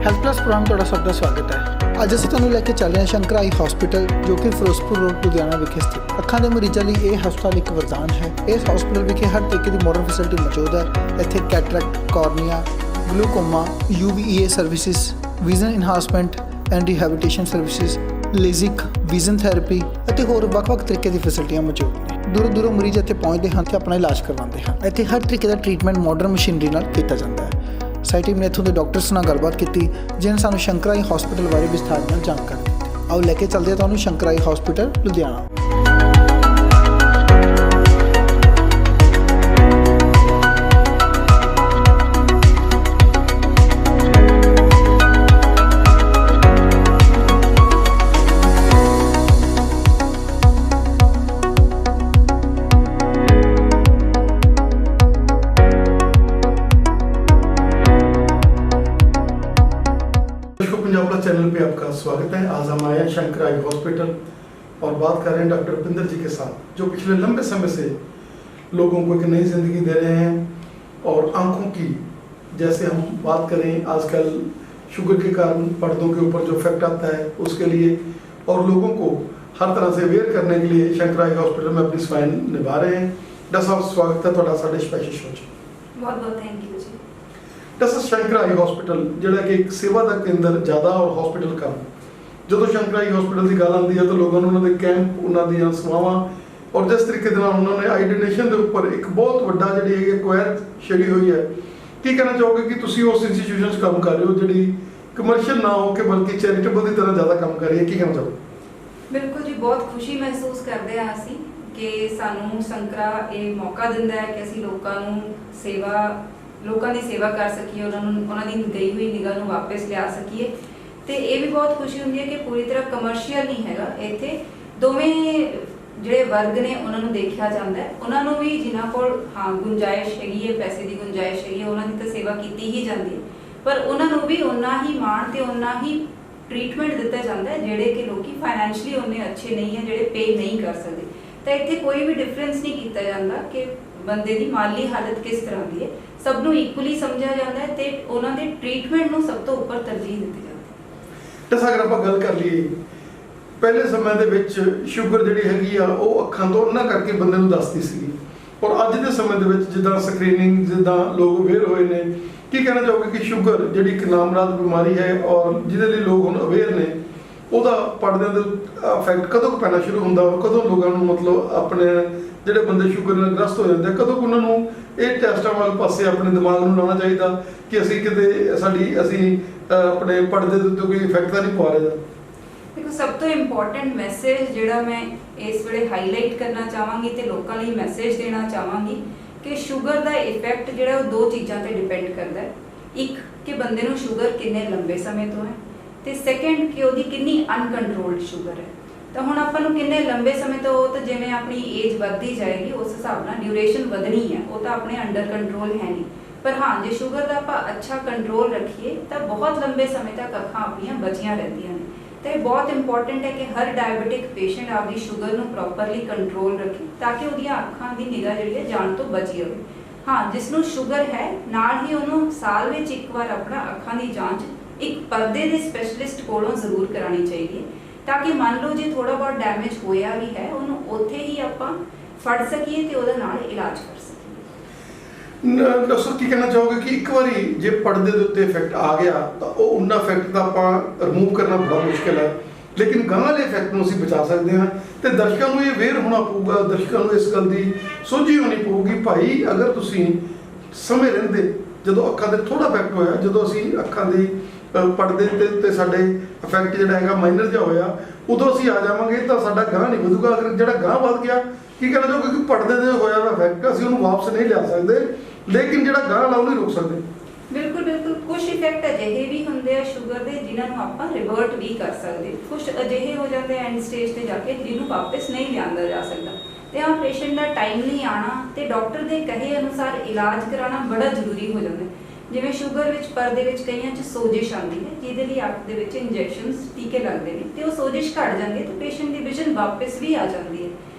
Health plus programme ਤੁਹਾਡਾ ਸਭ ਦਾ ਸਵਾਗਤ ਹੈ। ਅੱਜ ਅਸੀਂ ਤੁਹਾਨੂੰ ਲੈ ਕੇ ਚੱਲ ਰਹੇ ਹਾਂ ਸ਼ੰਕਰ ਆਈ ਹਸਪੀਟਲ ਜੋ ਕਿ ਫਿਰੋਜ਼ਪੁਰ ਰੋਡ ਲੁਧਿਆਣਾ ਵਿਖੇ ਸਥਿਤ ਅੱਖਾਂ ਦੇ ਮਰੀਜ਼ਾਂ ਲਈ ਇਹ ਹਸਪਤਾਲ ਇੱਕ ਵਰਦਾਨ ਹੈ। ਇਸ ਹਸਪਤਾਲ ਵਿਖੇ ਹਰ ਤਰੀਕੇ ਦੀ ਮਾਡਰਨ ਫੈਸਿਲਿਟੀ ਮੌਜੂਦ ਹੈ। ਇੱਥੇ cataract, cornea, glaucoma, UVA services, vision enhancement and rehabilitation services, LASIK, vision therapy ਅਤੇ ਹੋਰ ਵੱਖ-ਵੱਖ ਤਰੀਕੇ ਦੀ ਫੈਸਿਲਿਟੀਆਂ ਮੌਜੂਦ ਨੇ। ਦੂਰੋਂ ਮਰੀਜ਼ ਇੱਥੇ ਪਹੁੰਚਦੇ ਹਨ ਤੇ ਆਪਣਾ ਇਲਾਜ ਕਰਵਾਉਂਦੇ ਹਨ। ਇੱਥੇ ਹਰ ਤਰੀਕੇ ਦਾ ਟ੍ਰੀਟਮੈਂਟ ਮਾਡਰਨ ਮਸ਼ੀਨਰੀ ਨਾਲ ਕੀਤਾ ਜਾਂਦਾ ਹੈ। ਸਾਡੀ ਟੀਮ ਨੇ ਇੱਥੋਂ ਦੇ ਡਾਕਟਰਸ ਨਾਲ ਗੱਲਬਾਤ ਕੀਤੀ ਜਿਨ੍ਹਾਂ ਸਾਨੂੰ ਸ਼ੰਕਰ ਆਈ ਹਸਪੀਟਲ ਬਾਰੇ ਵਿਸਥਾਰ ਨਾਲ ਜਾਣਕਾਰੀ ਦਿੱਤੀ। ਆਓ ਲੈ ਕੇ ਚੱਲਦੇ ਹਾਂ ਤੁਹਾਨੂੰ Shankar eye hospital Ludhiana. Punjab plus channel पे आपका स्वागत है। आज हम आए हैं शंकर आई हॉस्पिटल और बात कर रहे हैं डॉक्टर रुपिंदर जी के साथ, जो पिछले लंबे समय से लोगों को एक नई जिंदगी दे रहे हैं। और आंखों की, जैसे हम बात करें आजकल शुगर के कारण पर्दों के ऊपर जो इफेक्ट आता है उसके लिए, और लोगों को हर तरह से अवेयर करने के लिए शंकर आई हॉस्पिटल में अपनी सेवाएं निभा रहे हैं। डॉक्टर साहब स्वागत है ਤੁਹਾਡਾ ਸਾਡੇ स्पेशल शो 'ਚ। बहुत thank you ji. Doctor Shankar eye hospital ਜਿਹੜਾ ਕਿ ਇੱਕ ਸੇਵਾ ਦਾ ਕੇਂਦਰ ਜ਼ਿਆਦਾ ਔਰ ਹਸਪੀਟਲ ਕਮ, ਜਦੋਂ ਸ਼ੰਕਰ ਆਈ ਹਸਪੀਟਲ ਦੀ ਗੱਲ ਆਉਂਦੀ ਹੈ ਤਾਂ ਲੋਕਾਂ ਨੂੰ ਉਹਨਾਂ ਦੇ ਕੈਂਪ, ਉਹਨਾਂ ਦੀਆਂ ਸੇਵਾਵਾਂ ਔਰ ਜਿਸ ਤਰੀਕੇ ਦੇ ਨਾਲ ਉਹਨਾਂ ਨੇ ਆਈ ਡੋਨੇਸ਼ਨ ਦੇ ਉੱਪਰ ਇੱਕ ਬਹੁਤ ਵੱਡਾ ਜਿਹੜੀ ਹੈ ਕੁਐਰ ਛਿੜੀ ਹੋਈ ਹੈ। ਕੀ ਕਹਿਣਾ ਚਾਹੋਗੇ ਕਿ ਤੁਸੀਂ ਉਸ ਇੰਸਟੀਟਿਊਸ਼ਨ 'ਚ ਕੰਮ ਕਰ ਰਹੇ ਹੋ ਜਿਹੜੀ ਕਮਰਸ਼ੀਅਲ ਨਾ ਹੋ ਕੇ ਬਲਕਿ ਚੈਰੀਟੇਬਲ ਦੀ ਤਰ੍ਹਾਂ ਜ਼ਿਆਦਾ ਕੰਮ ਕਰ ਰਹੀ ਹੈ, ਕੀ ਕਹਿਣਾ ਚਾਹੋਗੇ? ਬਿਲਕੁਲ ਜੀ, ਬਹੁਤ ਖੁਸ਼ੀ ਮਹਿਸੂਸ ਕਰਦੇ ਹਾਂ ਅਸੀਂ ਕਿ ਸਾਨੂੰ ਸ਼ੰਕਰਾ ਇਹ ਮੌਕਾ ਦਿੰਦਾ ਹੈ ਕਿ ਅਸੀਂ ਲੋਕਾਂ ਦੀ ਸੇਵਾ ਕਰ ਸਕੀਏ, ਉਹਨਾਂ ਦੀ ਗਈ ਹੋਈ ਨਿਗਾਹ ਨੂੰ ਵਾਪਸ ਲਿਆ ਸਕੀਏ। ਤੇ ਇਹ ਵੀ ਬਹੁਤ ਖੁਸ਼ੀ ਹੁੰਦੀ ਹੈ ਕਿ ਪੂਰੀ ਤਰ੍ਹਾਂ ਕਮਰਸ਼ੀਅਲ ਨਹੀਂ ਹੈਗਾ। ਇੱਥੇ ਦੋਵੇਂ ਜਿਹੜੇ ਵਰਗ ਨੇ ਉਹਨਾਂ ਨੂੰ ਦੇਖਿਆ ਜਾਂਦਾ ਹੈ। ਉਹਨਾਂ ਨੂੰ ਵੀ ਜਿਨ੍ਹਾਂ ਕੋਲ ਗੁੰਜਾਇਸ਼ ਹੈਗੀ ਹੈ, ਪੈਸੇ ਦੀ ਗੁੰਜਾਇਸ਼ ਹੈਗੀ ਹੈ, ਉਹਨਾਂ ਦੀ ਤਾਂ ਸੇਵਾ ਕੀਤੀ ਹੀ ਜਾਂਦੀ ਹੈ, ਪਰ ਉਹਨਾਂ ਨੂੰ ਵੀ ਓਨਾ ਹੀ ਮਾਣ ਤੇ ਓਨਾ ਹੀ ਟ੍ਰੀਟਮੈਂਟ ਦਿੱਤਾ ਜਾਂਦਾ ਹੈ ਜਿਹੜੇ ਕਿ ਲੋਕੀ ਫਾਈਨੈਂਸ਼ਲੀ ਉਹਨੇ ਅੱਛੇ ਨਹੀਂ ਹੈ, ਜਿਹੜੇ ਪੇ ਨਹੀਂ ਕਰ ਸਕਦੇ। ਤਾਂ ਇੱਥੇ ਕੋਈ ਵੀ ਡਿਫਰੈਂਸ ਨਹੀਂ ਕੀਤਾ ਜਾਂਦਾ ਕਿ ਬੰਦੇ ਦੀ ਮਾਲੀ ਹਾਲਤ ਕਿਸ ਤਰ੍ਹਾਂ ਦੀ ਹੈ, ਸਭ ਨੂੰ ਇਕੁਅਲੀ ਸਮਝਿਆ ਜਾਂਦਾ ਹੈ ਤੇ ਉਹਨਾਂ ਦੇ ਟ੍ਰੀਟਮੈਂਟ ਨੂੰ ਸਭ ਤੋਂ ਉੱਪਰ ਤਰਜੀਹ ਦਿੱਤੀ ਜਾਂਦੀ ਹੈ। ਤਾਂ ਅਗਰ ਆਪਾਂ ਗੱਲ ਕਰ ਲਈਏ ਪਹਿਲੇ ਸਮੇਂ ਦੇ ਵਿੱਚ ਸ਼ੂਗਰ ਜਿਹੜੀ ਹੈਗੀ ਆ ਉਹ ਅੱਖਾਂ ਤੋਂ ਨਾ ਕਰਕੇ ਬੰਦੇ ਨੂੰ ਦੱਸਦੀ ਸੀਗੀ, ਔਰ ਅੱਜ ਦੇ ਸਮੇਂ ਦੇ ਵਿੱਚ ਜਿੱਦਾਂ ਸਕਰੀਨਿੰਗ, ਜਿੱਦਾਂ ਲੋਕ ਅਵੇਅਰ ਹੋਏ ਨੇ, ਕੀ ਕਹਿਣਾ ਚਾਹੋਗੇ ਕਿ ਸ਼ੂਗਰ ਜਿਹੜੀ ਇੱਕ ਨਾਮਰਾਦ ਬਿਮਾਰੀ ਹੈ ਔਰ ਜਿਹਦੇ ਲਈ ਲੋਕ ਹੁਣ ਅਵੇਅਰ ਨੇ, ਉਹਦਾ ਪਰਦਿਆਂ ਦੇ ਇਫੈਕਟ ਕਦੋਂ ਪੈਣਾ ਸ਼ੁਰੂ ਹੁੰਦਾ ਔਰ ਕਦੋਂ ਲੋਕਾਂ ਨੂੰ ਮਤਲਬ ਆਪਣੇ ਜਿਹੜੇ ਬੰਦੇ ਸ਼ੂਗਰ ਨਾਲ ਗ੍ਰਸਤ ਹੋ ਜਾਂਦੇ ਕਦੋਂ ਉਹਨਾਂ ਨੂੰ ਇਹ ਟੈਸਟਾਂ ਵਾਲੇ ਪਾਸੇ ਆਪਣੇ ਦਿਮਾਗ ਨੂੰ ਲਾਉਣਾ ਚਾਹੀਦਾ ਕਿ ਅਸੀਂ ਕਿਤੇ ਅਸੀਂ ਆਪਣੇ ਪਰਦੇ ਦੇ ਉੱਤੇ ਕੋਈ ਇਫੈਕਟ ਤਾਂ ਨਹੀਂ ਪਾ ਰਹੇ? ਦੇਖੋ, ਸਭ ਤੋਂ ਇੰਪੋਰਟੈਂਟ ਮੈਸੇਜ ਜਿਹੜਾ ਮੈਂ ਇਸ ਵੇਲੇ ਹਾਈਲਾਈਟ ਕਰਨਾ ਚਾਹਾਂਗੀ ਤੇ ਲੋਕਾਂ ਲਈ ਮੈਸੇਜ ਦੇਣਾ ਚਾਹਾਂਗੀ ਕਿ ਸ਼ੂਗਰ ਦਾ ਇਫੈਕਟ ਜਿਹੜਾ ਉਹ ਦੋ ਚੀਜ਼ਾਂ ਤੇ ਡਿਪੈਂਡ ਕਰਦਾ ਹੈ। ਇੱਕ ਕਿ ਬੰਦੇ ਨੂੰ ਸ਼ੂਗਰ ਕਿੰਨੇ ਲੰਬੇ ਸਮੇਂ ਤੋਂ ਹੈ, ਤੇ ਸੈਕੰਡ ਕਿ ਉਹਦੀ ਕਿੰਨੀ ਅਨਕੰਟਰੋਲਡ ਸ਼ੂਗਰ ਹੈ। ਤਾਂ ਹੁਣ ਆਪਾਂ ਨੂੰ ਕਿੰਨੇ ਲੰਬੇ ਸਮੇਂ ਤੋਂ, ਉਹ ਤਾਂ ਜਿਵੇਂ ਆਪਣੀ ਏਜ ਵੱਧਦੀ ਜਾਏਗੀ ਉਸ ਹਿਸਾਬ ਨਾਲ ਡਿਊਰੇਸ਼ਨ ਵਧਣੀ ਹੈ, ਉਹ ਤਾਂ ਆਪਣੇ ਅੰਡਰ ਕੰਟਰੋਲ ਹੈ ਨਹੀਂ। ਪਰ ਹਾਂ, ਜੇ ਸ਼ੂਗਰ ਦਾ ਆਪਾਂ ਅੱਛਾ ਕੰਟਰੋਲ ਰੱਖੀਏ ਤਾਂ ਬਹੁਤ ਲੰਬੇ ਸਮੇਂ ਤੱਕ ਅੱਖਾਂ ਆਪਣੀਆਂ ਬਚੀਆਂ ਰਹਿੰਦੀਆਂ ਨੇ। ਤਾਂ ਇਹ ਬਹੁਤ ਇੰਪੋਰਟੈਂਟ ਹੈ ਕਿ ਹਰ ਡਾਇਬੀਟਿਕ ਪੇਸ਼ੈਂਟ ਆਪਦੀ ਸ਼ੂਗਰ ਨੂੰ ਪ੍ਰੋਪਰਲੀ ਕੰਟਰੋਲ ਰੱਖੇ ਤਾਂ ਕਿ ਉਹਦੀਆਂ ਅੱਖਾਂ ਦੀ ਨਿਗਾਹ ਜਿਹੜੀ ਹੈ ਜਾਣ ਤੋਂ ਬਚੀ ਰਹੇ। ਹਾਂ, ਜਿਸ ਨੂੰ ਸ਼ੂਗਰ ਹੈ ਨਾਲ ਹੀ ਉਹਨੂੰ ਸਾਲ ਵਿੱਚ ਇੱਕ ਵਾਰ ਆਪਣਾ ਅੱਖਾਂ ਦੀ ਜਾਂਚ ਇੱਕ ਪਰਦੇ ਦੇ ਸਪੈਸ਼ਲਿਸਟ ਕੋਲੋਂ ਜ਼ਰੂਰ ਕਰਾਉਣੀ ਚਾਹੀਦੀ ਹੈ ਤਾਂ ਕਿ ਮੰਨ ਲਓ ਜੇ ਥੋੜਾ ਬਹੁਤ ਡੈਮੇਜ ਹੋਇਆ ਵੀ ਹੈ ਉਹਨੂੰ ਉੱਥੇ ਹੀ ਆਪਾਂ ਫੜ ਸਕੀਏ ਤੇ ਉਹਦਾ ਨਾਲ ਇਲਾਜ ਕਰ ਸਕੀਏ। ਡਾਕਟਰ ਕੀ ਕਹਿਣਾ ਚਾਹੋਗੇ ਕਿ ਇੱਕ ਵਾਰੀ ਜੇ ਪਰਦੇ ਦੇ ਉੱਤੇ ਇਫੈਕਟ ਆ ਗਿਆ ਤਾਂ ਉਹ ਉਨਾ ਇਫੈਕਟ ਤਾਂ ਆਪਾਂ ਰਿਮੂਵ ਕਰਨਾ ਬੜਾ ਮੁਸ਼ਕਿਲ ਹੈ, ਲੇਕਿਨ ਗਾਂ ਵਾਲੇ ਇਫੈਕਟ ਨੂੰ ਅਸੀਂ ਬਚਾ ਸਕਦੇ ਹਾਂ। ਤੇ ਦਰਸ਼ਕਾਂ ਨੂੰ ਇਹ ਅਵੇਅਰ ਹੋਣਾ ਪਊਗਾ, ਦਰਸ਼ਕਾਂ ਨੂੰ ਇਸ ਗੱਲ ਦੀ ਸੋਝੀ ਹੋਣੀ ਪਊਗੀ ਭਾਈ ਅਗਰ ਤੁਸੀਂ ਸਮੇਂ ਰਹਿੰਦੇ ਜਦੋਂ ਅੱਖਾਂ ਤੇ ਥੋੜਾ ਇਫੈਕਟ ਹੋਇਆ, ਜਦੋਂ ਅਸੀਂ ਅੱਖਾਂ ਦੀ ਪਰਦੇ ਤੇ ਸਾਡੇ ਇਫੈਕਟ ਜਿਹੜਾ ਹੈਗਾ ਮਾਈਨਰ ਜਿਹਾ ਹੋਇਆ, ਉਦੋਂ ਅਸੀਂ ਆ ਜਾਵਾਂਗੇ ਤਾਂ ਸਾਡਾ ਗਾਂ ਨਹੀਂ ਵਧੂਗਾ। ਅਗਰ ਜਿਹੜਾ ਗਾਂ ਵੱਧ ਗਿਆ, ਕੀ ਕਹਿਣਾ ਚਾਹੋਗੇ ਕਿ ਪਰਦੇ ਦੇ ਹੋਇਆ ਵਾ ਇਫੈਕਟ ਅਸੀਂ ਉਹਨੂੰ ਵਾਪਸ ਨਹੀਂ ਲਿਆ ਸਕਦੇ, ਲੇਕਿਨ ਜਿਹੜਾ ਗਾਂ ਵਾਲਾ ਉਹ ਨਹੀਂ ਰੋਕ ਸਕਦੇ? ਬਿਲਕੁਲ ਬਿਲਕੁਲ, ਕੁਝ ਇਫੈਕਟ ਅਜਿਹੇ ਵੀ ਹੁੰਦੇ ਆ ਸ਼ੂਗਰ ਦੇ ਜਿਨ੍ਹਾਂ ਨੂੰ ਆਪਾਂ ਰਿਵਰਟ ਵੀ ਕਰ ਸਕਦੇ, ਕੁਝ ਅਜਿਹੇ ਹੋ ਜਾਂਦੇ ਐਂਡ ਸਟੇਜ ਤੇ ਜਾ ਕੇ ਜਿਹਨੂੰ ਵਾਪਸ ਨਹੀਂ ਲਿਆਂਦਾ ਜਾ ਸਕਦਾ। ਤੇ ਆ ਪੇਸ਼ੈਂਟ ਦਾ ਟਾਈਮਲੀ ਆਉਣਾ ਤੇ ਡਾਕਟਰ ਦੇ ਕਹੇ ਅਨੁਸਾਰ ਇਲਾਜ ਕਰਾਉਣਾ ਬੜਾ ਜ਼ਰੂਰੀ ਹੋ ਜਾਂਦਾ। ਜਿਵੇਂ ਸ਼ੂਗਰ ਵਿੱਚ ਪਰਦੇ ਵਿੱਚ ਕਈਆਂ 'ਚ ਸੋਜਿਸ਼ ਆਉਂਦੀ ਹੈ ਜਿਹਦੇ ਲਈ ਅੱਖ ਦੇ ਵਿੱਚ ਇੰਜੈਕਸ਼ਨਸ ਟੀਕੇ ਲੱਗਦੇ ਨੇ ਤੇ ਉਹ ਸੋਜਿਸ਼ ਘਟ ਜਾਂਦੀ ਹੈ ਤੇ ਪੇਸ਼ੈਂਟ ਦੀ ਵਿਜ਼ਨ ਵਾਪਸ ਵੀ ਆ ਜਾਂਦੀ ਹੈ।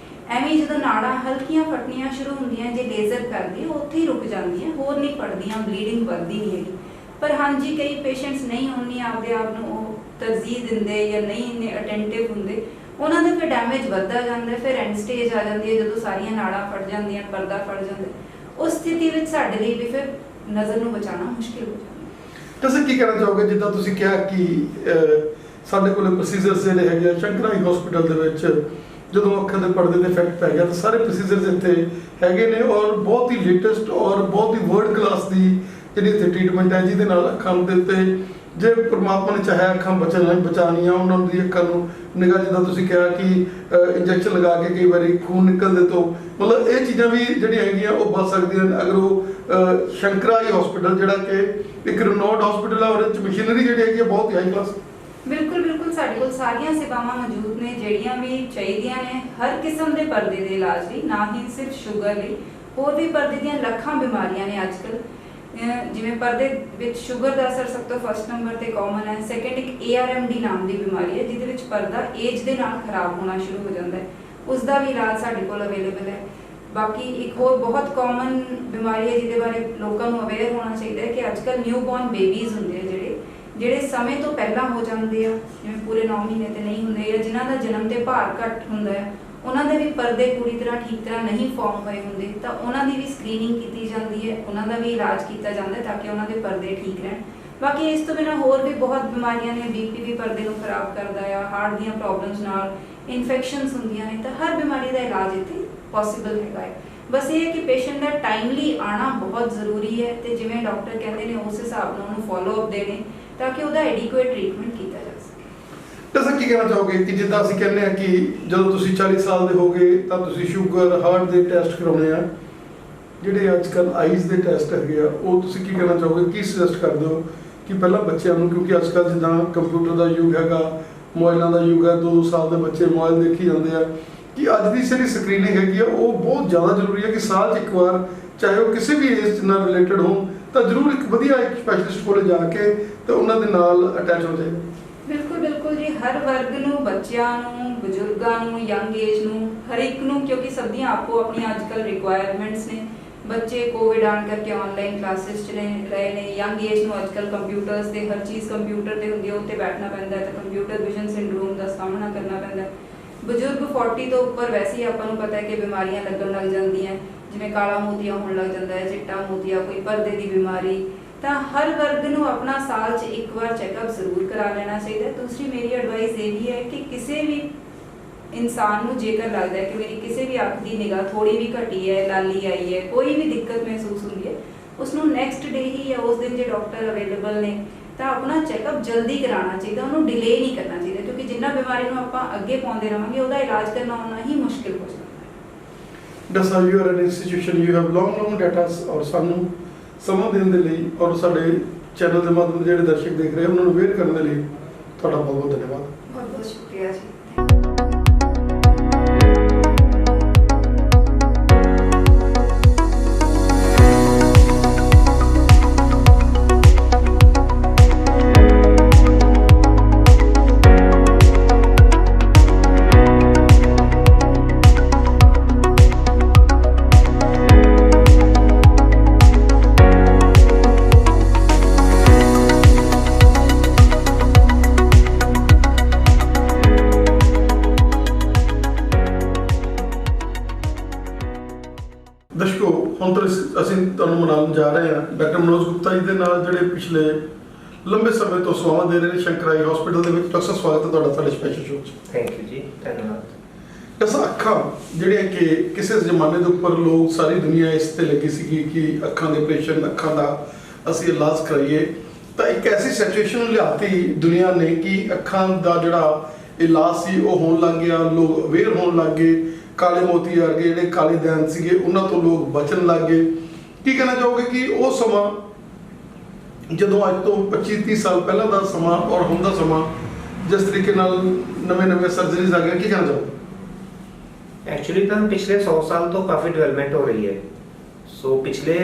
ਐਵੇਂ ਜਦੋਂ ਨਾੜਾਂ ਹਲਕੀਆਂ ਫਟਣੀਆਂ ਸ਼ੁਰੂ ਹੁੰਦੀਆਂ ਜੇ ਲੇਜ਼ਰ ਕਰਦੀ ਉੱਥੇ ਹੀ ਰੁਕ ਜਾਂਦੀਆਂ, ਹੋਰ ਨਹੀਂ ਫਟਦੀਆਂ, ਬਲੀਡਿੰਗ ਵੱਧਦੀ ਨਹੀਂ ਹੈਗੀ। ਪਰ ਹਾਂਜੀ ਕਈ ਪੇਸ਼ੈਂਟਸ ਨਹੀਂ ਉਨੀ ਆਪਦੇ ਆਪ ਨੂੰ ਉਹ ਤਰਜੀਹ ਦਿੰਦੇ ਜਾਂ ਨਹੀਂ ਇੰਨੇ ਅਟੈਂਟਿਵ ਹੁੰਦੇ, ਉਹਨਾਂ ਦਾ ਫਿਰ ਡੈਮੇਜ ਵੱਧਦਾ ਜਾਂਦਾ, ਫਿਰ ਐਂਡ ਸਟੇਜ ਆ ਜਾਂਦੀ ਹੈ ਜਦੋਂ ਸਾਰੀਆਂ ਨਾੜਾਂ ਫਟ ਜਾਂਦੀਆਂ, ਪਰਦਾ ਫਟ ਜਾਂਦਾ। ਉਸ ਸਥਿਤੀ ਵਿੱਚ ਸਾਡੇ ਲਈ ਵੀ ਫਿਰ ਨਜ਼ਰ ਨੂੰ ਬਚਾਉਣਾ ਮੁਸ਼ਕਿਲ ਹੋ ਜਾਂਦਾ। ਤੁਸੀਂ ਕੀ ਕਹਿਣਾ ਚਾਹੋਗੇ, ਜਿੱਦਾਂ ਤੁਸੀਂ ਕਿਹਾ ਕਿ ਸਾਡੇ ਕੋਲ ਪ੍ਰੋਸੀਜਰਸ ਜਿਹੜੇ ਹੈਗੇ ਆ ਸ਼ੰਕਰਾਈ ਹਸਪੀਟਲ ਦੇ ਵਿੱਚ, ਜਦੋਂ ਅੱਖਾਂ ਦੇ ਪਰਦੇ ਦੇ ਇਫੈਕਟ ਪੈ ਗਿਆ ਤਾਂ ਸਾਰੇ ਪ੍ਰੋਸੀਜਰਸ ਇੱਥੇ ਹੈਗੇ ਨੇ ਔਰ ਬਹੁਤ ਹੀ ਲੇਟੈਸਟ ਔਰ ਬਹੁਤ ਹੀ ਵਰਲਡ ਕਲਾਸ ਦੀ ਜਿਹੜੀ ਇੱਥੇ ਟ੍ਰੀਟਮੈਂਟ ਹੈ, ਜਿਹਦੇ ਨਾਲ ਅੱਖਾਂ ਦੇ ਉੱਤੇ ਜੇ ਪ੍ਰਮਾਤਮਾ ਨੇ ਚਾਹਿਆ ਅੱਖਾਂ ਬਚਾਉਣੀਆਂ, ਉਹਨਾਂ ਦੀ ਅੱਖਾਂ ਨੂੰ ਨਿਗਾਹ, ਜਿੱਦਾਂ ਤੁਸੀਂ ਕਿਹਾ ਕਿ ਇੰਜੈਕਸ਼ਨ ਲਗਾ ਕੇ ਕਈ ਵਾਰੀ ਖੂਨ ਨਿਕਲਦੇ ਤੋਂ, ਮਤਲਬ ਇਹ ਚੀਜ਼ਾਂ ਵੀ ਜਿਹੜੀਆਂ ਹੈਗੀਆਂ ਉਹ ਬਚ ਸਕਦੀਆਂ ਨੇ ਅਗਰ ਉਹ ਸ਼ੰਕਰਾਈ ਹਸਪੀਟਲ ਜਿਹੜਾ ਕਿ ਇੱਕ ਰਿਨੋਡ ਹਸਪੀਟਲ ਹੈ, ਉਹਦੇ ਵਿੱਚ ਮਸ਼ੀਨਰੀ ਜਿਹੜੀ ਹੈਗੀ ਬਹੁਤ ਹੀ ਹਾਈ ਕਲਾਸ। ਬਿਲਕੁਲ ਬਿਲਕੁਲ, ਸਾਡੇ ਕੋਲ ਸਾਰੀਆਂ ਸੇਵਾਵਾਂ ਮੌਜੂਦ ਨੇ ਜਿਹੜੀਆਂ ਵੀ ਚਾਹੀਦੀਆਂ ਨੇ ਹਰ ਕਿਸਮ ਦੇ ਪਰਦੇ ਦੇ ਇਲਾਜ ਲਈ, ਨਾ ਹੀ ਸਿਰਫ ਸ਼ੂਗਰ ਲਈ, ਹੋਰ ਵੀ ਪਰਦੇ ਦੀਆਂ ਲੱਖਾਂ ਬਿਮਾਰੀਆਂ ਨੇ ਅੱਜ ਕੱਲ੍ਹ। ਜਿਵੇਂ ਪਰਦੇ ਵਿੱਚ ਸ਼ੂਗਰ ਦਾ ਅਸਰ ਸਭ ਤੋਂ ਫਸਟ ਨੰਬਰ ਤੇ ਕਾਮਨ ਹੈ। ਸੈਕੰਡ ਇੱਕ ARMD ਨਾਮ ਦੀ ਬਿਮਾਰੀ ਹੈ ਜਿਹਦੇ ਵਿੱਚ ਪਰਦਾ ਏਜ ਦੇ ਨਾਲ ਖਰਾਬ ਹੋਣਾ ਸ਼ੁਰੂ ਹੋ ਜਾਂਦਾ ਹੈ, ਉਸ ਦਾ ਵੀ ਇਲਾਜ ਸਾਡੇ ਕੋਲ ਅਵੇਲੇਬਲ ਹੈ। ਬਾਕੀ ਇੱਕ ਹੋਰ ਬਹੁਤ ਕਾਮਨ ਬਿਮਾਰੀ ਹੈ ਜਿਹਦੇ ਬਾਰੇ ਲੋਕਾਂ ਨੂੰ ਅਵੇਅਰ ਹੋਣਾ ਚਾਹੀਦਾ ਹੈ ਕਿ ਅੱਜ ਕੱਲ੍ਹ ਨਿਊਬੋਰਨ ਬੇਬੀਜ਼ ਹੁੰਦੇ ਆ ਜਿਹੜੇ ਸਮੇਂ ਤੋਂ ਪਹਿਲਾਂ ਹੋ ਜਾਂਦੇ ਆ, ਜਿਵੇਂ ਪੂਰੇ 9 ਮਹੀਨੇ ਤੇ ਨਹੀਂ ਹੁੰਦੇ, ਜਾਂ ਜਿਨ੍ਹਾਂ ਦਾ ਜਨਮ ਤੇ ਭਾਰ ਘੱਟ ਹੁੰਦਾ ਹੈ, ਉਹਨਾਂ ਦੇ ਵੀ ਪਰਦੇ ਪੂਰੀ ਤਰ੍ਹਾਂ ਠੀਕ ਤਰ੍ਹਾਂ ਨਹੀਂ ਫਾਰਮ ਹੋਏ ਹੁੰਦੇ, ਤਾਂ ਉਹਨਾਂ ਦੀ ਵੀ ਸਕਰੀਨਿੰਗ ਕੀਤੀ ਜਾਂਦੀ ਹੈ, ਉਹਨਾਂ ਦਾ ਵੀ ਇਲਾਜ ਕੀਤਾ ਜਾਂਦਾ ਹੈ ਤਾਂ ਕਿ ਉਹਨਾਂ ਦੇ ਪਰਦੇ ਠੀਕ ਰਹਿਣ। ਬਾਕੀ ਇਸ ਤੋਂ ਬਿਨਾਂ ਹੋਰ ਵੀ ਬਹੁਤ ਬਿਮਾਰੀਆਂ ਨੇ, BP ਵੀ ਪਰਦੇ ਨੂੰ ਖਰਾਬ ਕਰਦਾ ਆ, ਹਾਰਟ ਦੀਆਂ ਪ੍ਰੋਬਲਮਸ ਨਾਲ ਇਨਫੈਕਸ਼ਨਸ ਹੁੰਦੀਆਂ ਨੇ, ਤਾਂ ਹਰ ਬਿਮਾਰੀ ਦਾ ਇਲਾਜ ਇੱਥੇ ਪੋਸੀਬਲ ਹੈਗਾ ਹੈ। ਬਸ ਇਹ ਹੈ ਕਿ ਪੇਸ਼ੈਂਟ ਦਾ ਟਾਈਮਲੀ ਆਉਣਾ ਬਹੁਤ ਜ਼ਰੂਰੀ ਹੈ ਤੇ ਜਿਵੇਂ ਡਾਕਟਰ ਕਹਿੰਦੇ ਨੇ ਉਸ ਹਿਸਾਬ ਨਾਲ ਉਹਨੂੰ ਫੋਲੋ ਅਪ ਦੇਣੇ ਤਾਂ ਕਿ ਉਹਦਾ ਐਡਿਕੁਏਟ ਟ੍ਰੀਟਮੈਂਟ ਕੀਤਾ ਜਾ ਸਕੇ। ਤੁਸੀਂ ਕੀ ਕਹਿਣਾ ਚਾਹੋਗੇ ਕਿ ਜਿੱਦਾਂ ਅਸੀਂ ਕਹਿੰਦੇ ਆ ਕਿ ਜਦੋਂ ਤੁਸੀਂ 40 ਸਾਲ ਦੇ ਹੋਗੇ ਤਾਂ ਤੁਸੀਂ ਸ਼ੂਗਰ, ਹਾਰਟ ਦੇ ਟੈਸਟ ਕਰਾਉਣੇ ਆ, ਜਿਹੜੇ ਅੱਜ ਕੱਲ੍ਹ ਆਈਜ਼ ਦੇ ਟੈਸਟ ਹੈਗੇ ਆ, ਉਹ ਤੁਸੀਂ ਕੀ ਕਹਿਣਾ ਚਾਹੋਗੇ, ਕੀ ਸੁਜੈਸਟ ਕਰਦੇ ਹੋ ਕਿ ਪਹਿਲਾਂ ਬੱਚਿਆਂ ਨੂੰ, ਕਿਉਂਕਿ ਅੱਜ ਕੱਲ੍ਹ ਜਿੱਦਾਂ ਕੰਪਿਊਟਰ ਦਾ ਯੁੱਗ ਹੈਗਾ, ਮੋਬਾਈਲਾਂ ਦਾ ਯੁੱਗ ਹੈ, 2 ਸਾਲ ਦੇ ਬੱਚੇ ਮੋਬਾਈਲ ਦੇਖੀ ਜਾਂਦੇ ਆ, ਕਿ ਅੱਜ ਦੀ ਜਿਹੜੀ ਸਕਰੀਨਿੰਗ ਹੈਗੀ ਆ ਉਹ ਬਹੁਤ ਜ਼ਿਆਦਾ ਜ਼ਰੂਰੀ ਹੈ ਕਿ ਸਾਲ 'ਚ ਇੱਕ ਵਾਰ, ਚਾਹੇ ਉਹ ਕਿਸੇ ਵੀ ਏਜ ਨਾਲ ਰਿਲੇਟਡ ਹੋਣ, ਤਾਂ ਜ਼ਰੂਰ ਇੱਕ ਵਧੀਆ ਇੱਕ ਸਪੈਸ਼ਲਿਸਟ ਕੋਲ ਜਾ ਕੇ ਤੇ ਉਹਨਾਂ ਦੇ ਨਾਲ ਅਟੈਚ ਹੋ ਜਾਏ। ਬਿਲਕੁਲ ਬਿਲਕੁਲ ਜੀ, ਹਰ ਵਰਗ ਨੂੰ, ਬੱਚਿਆਂ ਨੂੰ, ਬਜ਼ੁਰਗਾਂ ਨੂੰ, ਯੰਗ ਏਜ ਨੂੰ, ਹਰ ਇੱਕ ਨੂੰ, ਕਿਉਂਕਿ ਸਭ ਦੀਆਂ ਆਪੋ ਆਪਣੀਆਂ ਅੱਜ ਕੱਲ੍ਹ ਰਿਕੁਆਇਰਮੈਂਟਸ ਨੇ। ਬੱਚੇ ਕੋਵਿਡ ਆਉਣ ਕਰਕੇ ਆਨਲਾਈਨ ਕਲਾਸਿਸ 'ਚ ਰਹੇ ਨੇ, ਯੰਗ ਏਜ ਨੂੰ ਅੱਜ ਕੱਲ੍ਹ ਕੰਪਿਊਟਰਸ ਤੇ ਹਰ ਚੀਜ਼ ਕੰਪਿਊਟਰ ਤੇ ਹੁੰਦੀ ਹੈ, ਉੱਤੇ ਬੈਠਣਾ ਪੈਂਦਾ ਹੈ, ਤਾਂ ਕੰਪਿਊਟਰ ਵਿਜ਼ਨ ਸਿੰਡਰੋਮ ਦਾ ਸਾਹਮਣਾ ਕਰਨਾ ਪੈਂਦਾ। ਬਜ਼ੁਰਗ 40 ਤੋਂ ਉੱਪਰ ਵੈਸੇ ਹੀ ਆਪਾਂ ਨੂੰ ਪਤਾ ਹੈ ਕਿ ਬਿਮਾਰੀਆਂ ਲੱਗਣ ਲੱਗ ਜਾਂਦੀਆਂ, ਜਿਵੇਂ ਕਾਲਾ ਮੋਤੀਆ ਹੋਣ ਲੱਗ ਜਾਂਦਾ ਹੈ, ਚਿੱਟਾ ਮੋਤੀਆ, ਕੋਈ ਪਰਦੇ ਦੀ ਬਿਮਾਰੀ, ਤਾਂ ਹਰ ਵਰਗ ਨੂੰ ਆਪਣਾ ਸਾਲ 'ਚ ਇੱਕ ਵਾਰ ਚੈੱਕਅਪ ਜ਼ਰੂਰ ਕਰਾ ਲੈਣਾ ਚਾਹੀਦਾ। ਦੂਸਰੀ ਮੇਰੀ ਐਡਵਾਈਸ ਇਹ ਵੀ ਹੈ ਕਿ ਕਿਸੇ ਵੀ ਇਨਸਾਨ ਨੂੰ ਜੇਕਰ ਲੱਗਦਾ ਹੈ ਕਿ ਮੇਰੀ ਕਿਸੇ ਵੀ ਅੱਖ ਦੀ ਨਿਗਾਹ ਥੋੜੀ ਵੀ ਘਟੀ ਹੈ, ਲਾਲੀ ਆਈ ਹੈ, ਕੋਈ ਵੀ ਦਿੱਕਤ ਮਹਿਸੂਸ ਹੁੰਦੀ ਹੈ, ਉਸ ਨੂੰ ਨੈਕਸਟ ਡੇ ਹੀ ਜਾਂ ਉਸ ਦਿਨ ਜੇ ਡਾਕਟਰ ਅਵੇਲੇਬਲ ਨੇ ਤਾਂ ਆਪਣਾ ਚੈੱਕਅਪ ਜਲਦੀ ਕਰਾਉਣਾ ਚਾਹੀਦਾ, ਉਹਨੂੰ ਡਿਲੇ ਨਹੀਂ ਕਰਨਾ ਚਾਹੀਦਾ, ਕਿਉਂਕਿ ਜਿੰਨਾ ਬਿਮਾਰੀ ਨੂੰ ਆਪਾਂ ਅੱਗੇ ਪਾਉਂਦੇ ਰਹਾਂਗੇ ਉਹਦਾ ਇਲਾਜ ਕਰਨਾ ਉਨਾ ਹੀ ਮੁਸ਼ਕਿਲ ਹੋ ਜਾਂਦਾ ਹੈ। ਦੱਸਾ you are N institution, you have long data ਔਰ ਸਾਨੂੰ ਸਮਾਂ ਦੇਣ ਦੇ ਲਈ ਔਰ ਸਾਡੇ ਚੈਨਲ ਦੇ ਮਾਧਿਅਮ ਜਿਹੜੇ ਦਰਸ਼ਕ ਦੇਖ ਰਹੇ ਉਹਨਾਂ ਨੂੰ ਅਵੇਅਰ ਕਰਨ ਦੇ ਲਈ ਤੁਹਾਡਾ ਬਹੁਤ ਬਹੁਤ ਧੰਨਵਾਦ। ਬਹੁਤ ਬਹੁਤ ਸ਼ੁਕਰੀਆ ਜੀ। ਦਰਸ਼ਕੋ, ਹੁਣ ਤੋਂ ਅਸੀਂ ਤੁਹਾਨੂੰ ਮਿਲਾਉਣ ਜਾ ਰਹੇ ਹਾਂ ਡਾਕਟਰ ਮਨੋਜ ਗੁਪਤਾ ਜੀ ਦੇ ਨਾਲ, ਜਿਹੜੇ ਪਿਛਲੇ ਲੰਬੇ ਸਮੇਂ ਤੋਂ ਸੇਵਾਵਾਂ ਦੇ ਰਹੇ ਨੇ ਸ਼ੰਕਰਾਈ ਹਸਪੀਟਲ ਦੇ ਵਿੱਚ। ਡਾਕਟਰ ਸਵਾਗਤ ਹੈ ਤੁਹਾਡਾ ਸਾਡੇ ਸਪੈਸ਼ਲ ਸ਼ੋਅ 'ਚ। ਥੈਂਕ ਯੂ ਜੀ, ਧੰਨਵਾਦ। ਡਾਕਟਰ ਅੱਖਾਂ ਜਿਹੜੀਆਂ ਕਿ ਕਿਸੇ ਜ਼ਮਾਨੇ ਦੇ ਉੱਪਰ ਲੋਕ, ਸਾਰੀ ਦੁਨੀਆ ਇਸ ਤੇ ਲੱਗੀ ਸੀਗੀ ਕਿ ਅੱਖਾਂ ਦੇ ਆਪਰੇਸ਼ਨ, ਅੱਖਾਂ ਦਾ ਅਸੀਂ ਇਲਾਜ ਕਰਾਈਏ, ਤਾਂ ਇੱਕ ਐਸੀ ਸਿਚੁਏਸ਼ਨ ਲਿਆਤੀ ਦੁਨੀਆ ਨੇ ਕਿ ਅੱਖਾਂ ਦਾ ਜਿਹੜਾ ਇਲਾਜ ਸੀ ਉਹ ਹੋਣ ਲੱਗ ਗਿਆ, ਲੋਕ ਅਵੇਅਰ ਹੋਣ ਲੱਗ ਗਏ, ਕਾਲੇ ਮੋਤੀ ਵਰਗੇ ਜਿਹੜੇ ਕਾਲੇ ਦੈਂਤ ਸੀਗੇ ਉਹਨਾਂ ਤੋਂ ਲੋਕ ਬਚਣ ਲੱਗ ਗਏ। ਕੀ ਕਹਿਣਾ ਚਾਹੋਗੇ ਕਿ ਉਹ ਸਮਾਂ ਜਦੋਂ ਅੱਜ ਤੋਂ 25-30 ਸਾਲ ਪਹਿਲਾਂ ਦਾ ਸਮਾਂ ਔਰ ਹੁਣ ਦਾ ਸਮਾਂ, ਜਿਸ ਤਰੀਕੇ ਨਾਲ ਨਵੇਂ ਸਰਜਰੀਜ਼ ਆ ਗਏ, ਕੀ ਕਹਿਣਾ ਚਾਹੋਗੇ? ਐਕਚੁਅਲੀ ਤਾਂ ਪਿਛਲੇ 100 ਸਾਲ ਤੋਂ ਕਾਫੀ ਡਿਵੈਲਪਮੈਂਟ ਹੋ ਰਹੀ ਹੈ। ਸੋ ਪਿਛਲੇ